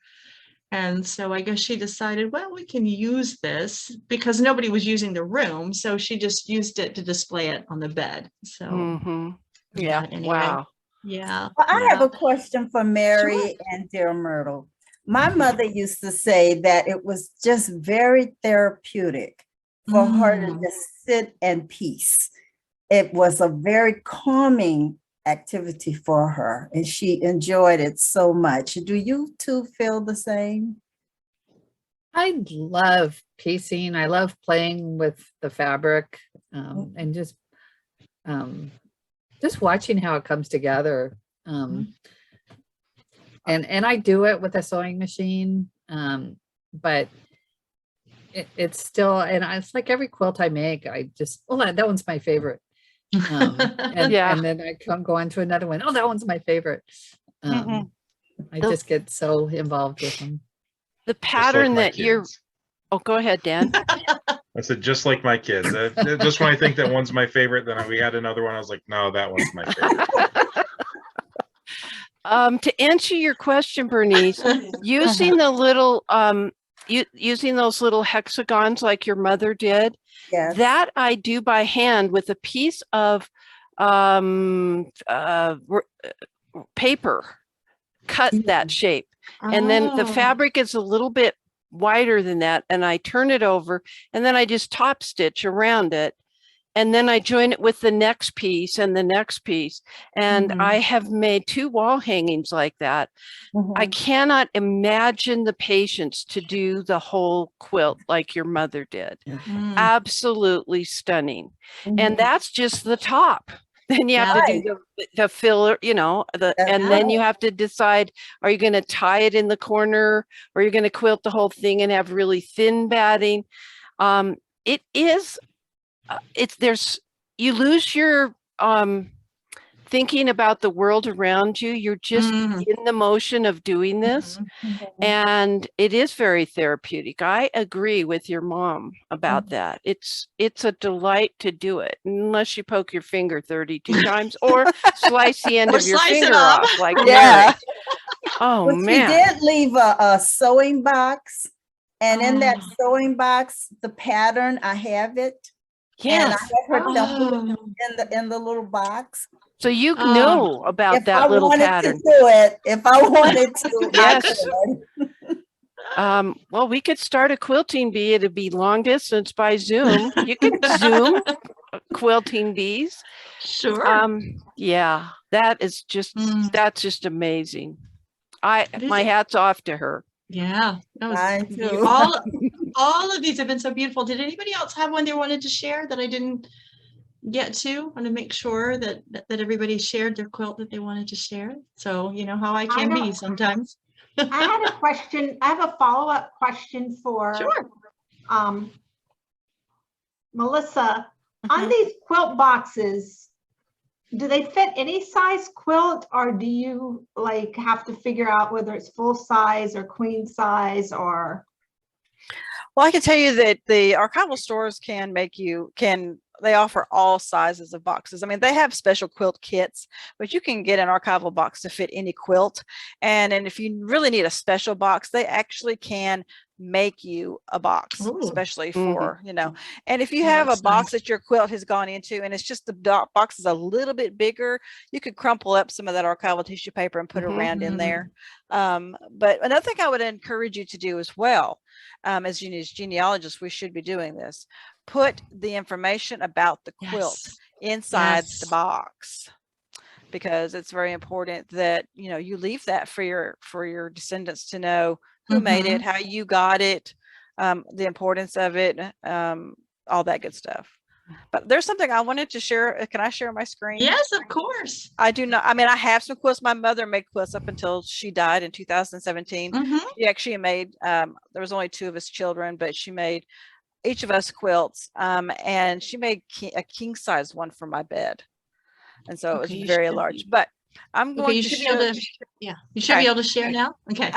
S1: And so I guess she decided, well, we can use this because nobody was using the room. So she just used it to display it on the bed. So
S3: Mhm. Yeah.
S1: anyway.
S3: Wow.
S1: Yeah.
S2: Well, I have
S1: yeah.
S2: a question for Mary and Dear Myrtle. My mother used to say that it was just very therapeutic for her to just sit and piece. It was a very calming activity for her, and she enjoyed it so much. Do you two feel the same?
S5: I love piecing. I love playing with the fabric, and just watching how it comes together. And I do it with a sewing machine, but it's still, and it's like every quilt I make, I just, that one's my favorite. And then I come go on to another one. Oh, that one's my favorite. I just get so involved with them.
S3: The pattern that you're, oh, go ahead, Dan.
S6: I said, just like my kids. Just when I think that one's my favorite, then we had another one. I was like, no, that one's my favorite.
S3: To answer your question, Bernice, using the little, using those little hexagons like your mother did,
S2: Yes.
S3: that I do by hand with a piece of paper, cut that shape. And then the fabric is a little bit wider than that, and I turn it over, and then I just top stitch around it, and then I join it with the next piece and the next piece. And I have made 2 wall hangings like that. I cannot imagine the patience to do the whole quilt like your mother did. Absolutely stunning. And that's just the top. Then you have to do the filler, you know, and then you have to decide, are you going to tie it in the corner, or you're going to quilt the whole thing and have really thin batting? It is, you lose your thinking about the world around you. You're just in the motion of doing this. And it is very therapeutic. I agree with your mom about that. It's a delight to do it, unless you poke your finger 32 times or slice the end of your finger off like Mary. Oh,
S2: but
S3: man.
S2: She did leave a sewing box. And in that sewing box, the pattern, I have it.
S3: Yes.
S2: And I have her template in the little box.
S3: So you know about that little pattern.
S2: If I wanted to do it, if I wanted to,
S3: yes.
S2: I could.
S3: Well, we could start a quilting bee. It'd be long distance by Zoom. You could Zoom quilting bees.
S1: Sure.
S3: Yeah, that is just that's just amazing. My hat's off to her.
S1: Yeah, that was all of these have been so beautiful. Did anybody else have one they wanted to share that I didn't get to? I want to make sure that everybody shared their quilt that they wanted to share. So you know how I can be sometimes.
S4: I had a question. I have a follow-up question for Melissa. On these quilt boxes, do they fit any size quilt, or do you like have to figure out whether it's full size or queen size or?
S7: Well, I can tell you that the archival stores they offer all sizes of boxes. I mean, they have special quilt kits, but you can get an archival box to fit any quilt. And if you really need a special box, they actually can make you a box, especially for, you know, and if you have a box that your quilt has gone into and it's just the box is a little bit bigger, you could crumple up some of that archival tissue paper and put a round in there. But another thing I would encourage you to do as well, as genealogists, we should be doing this. Put the information about the quilt inside the box, because it's very important that, you know, you leave that for your descendants to know who made it, how you got it, the importance of it, all that good stuff. But there's something I wanted to share. Can I share my screen?
S1: Yes, of course.
S7: I do not. I mean, I have some quilts. My mother made quilts up until she died in 2017. She actually made, there was only 2 of us children, but she made each of us quilts. And she made a king size one for my bed. And so it was very large, but I'm going to show
S1: you should be able to share now. Okay.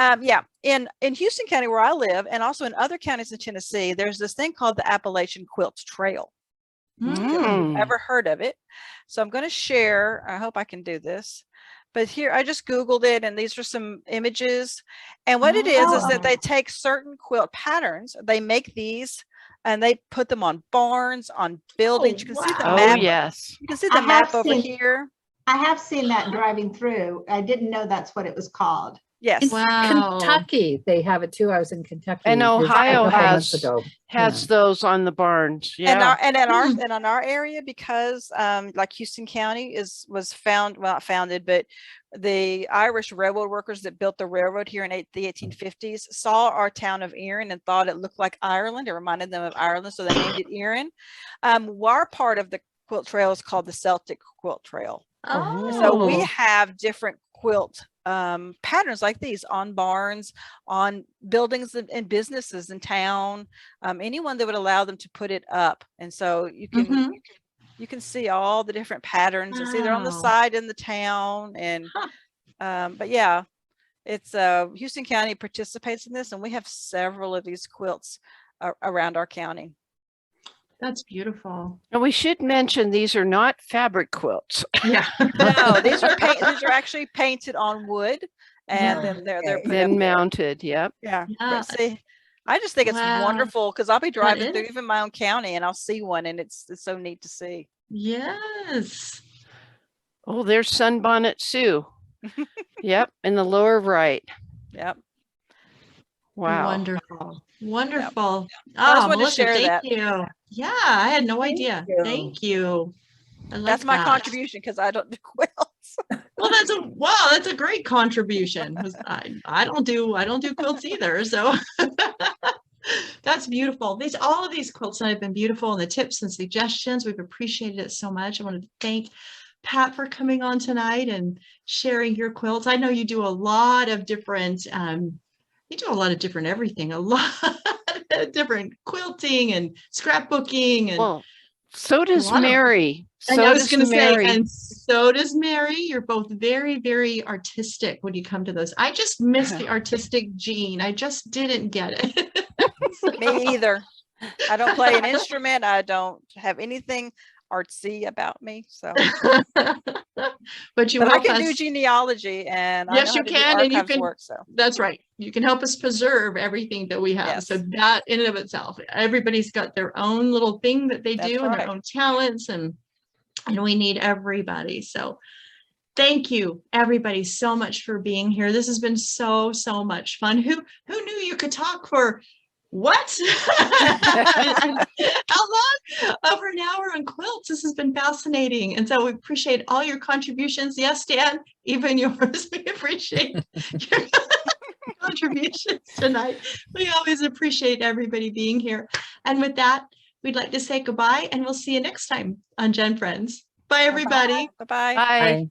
S7: In Houston County, where I live, and also in other counties in Tennessee, there's this thing called the Appalachian Quilt Trail. Ever heard of it? So I'm going to share. I hope I can do this. But here, I just Googled it, and these are some images. And what it is that they take certain quilt patterns, they make these, and they put them on barns, on buildings. You can see the map. You can see the map over here.
S4: I have seen that driving through. I didn't know that's what it was called.
S7: Yes.
S5: Kentucky, they have it too. I was in Kentucky.
S3: And Ohio has those on the barns. Yeah.
S7: And in our area, because like Houston County was not founded, but the Irish railroad workers that built the railroad here in the 1850s saw our town of Erin and thought it looked like Ireland. It reminded them of Ireland, so they named it Erin. Our part of the quilt trail is called the Celtic Quilt Trail. So we have different quilt patterns like these on barns, on buildings and businesses in town, anyone that would allow them to put it up. And so you can see all the different patterns. It's either on the side in the town, and but yeah, it's Houston County participates in this, and we have several of these quilts around our county.
S1: That's beautiful.
S3: And we should mention these are not fabric quilts.
S1: Yeah.
S7: No, these are actually painted on wood, and then they're
S3: then mounted. Yep.
S7: Yeah. But see, I just think it's wonderful, because I'll be driving through even my own county and I'll see one, and it's so neat to see.
S1: Yes.
S3: Oh, there's Sunbonnet Sue. Yep, in the lower right.
S7: Yep.
S3: Wow.
S1: Wonderful. Wonderful.
S7: Yep. I just wanted
S1: Melissa,
S7: to share that.
S1: Thank you. Yeah, I had no idea. Thank you.
S7: That's my contribution, because I don't do quilts.
S1: Well, that's a great contribution. I don't do quilts either. So that's beautiful. All of these quilts have been beautiful, and the tips and suggestions, we've appreciated it so much. I wanted to thank Pat, for coming on tonight and sharing your quilts. I know you do a lot of different, everything, a lot of different quilting and scrapbooking. And
S3: Well, so does
S1: lot of-
S3: Mary.
S1: and
S3: So
S1: I was
S3: does
S1: going to say,
S3: Mary.
S1: and so does Mary. You're both very, very artistic when you come to those. I just missed the artistic gene. I just didn't get it.
S7: Me either. I don't play an instrument. I don't have anything artsy about me. So,
S1: But you
S7: but I
S1: help
S7: can
S1: us.
S7: do genealogy, and I
S1: Yes,
S7: know
S1: you
S7: how to do
S1: can, and you
S7: archives
S1: can.
S7: work. So,
S1: That's right. You can help us preserve everything that we have.
S7: Yes.
S1: So that in and of itself, everybody's got their own little thing that they
S7: That's
S1: do and their
S7: right.
S1: own talents, and we need everybody. So thank you everybody so much for being here. This has been so much fun. Who knew you could talk for what? How long? Over an hour on quilts. This has been fascinating. And so we appreciate all your contributions. Yes, Dan, even yours. We appreciate your contributions tonight. We always appreciate everybody being here. And with that, we'd like to say goodbye, and we'll see you next time on GenFriends. Bye, everybody.
S7: bye-bye.
S3: Bye.
S5: Bye.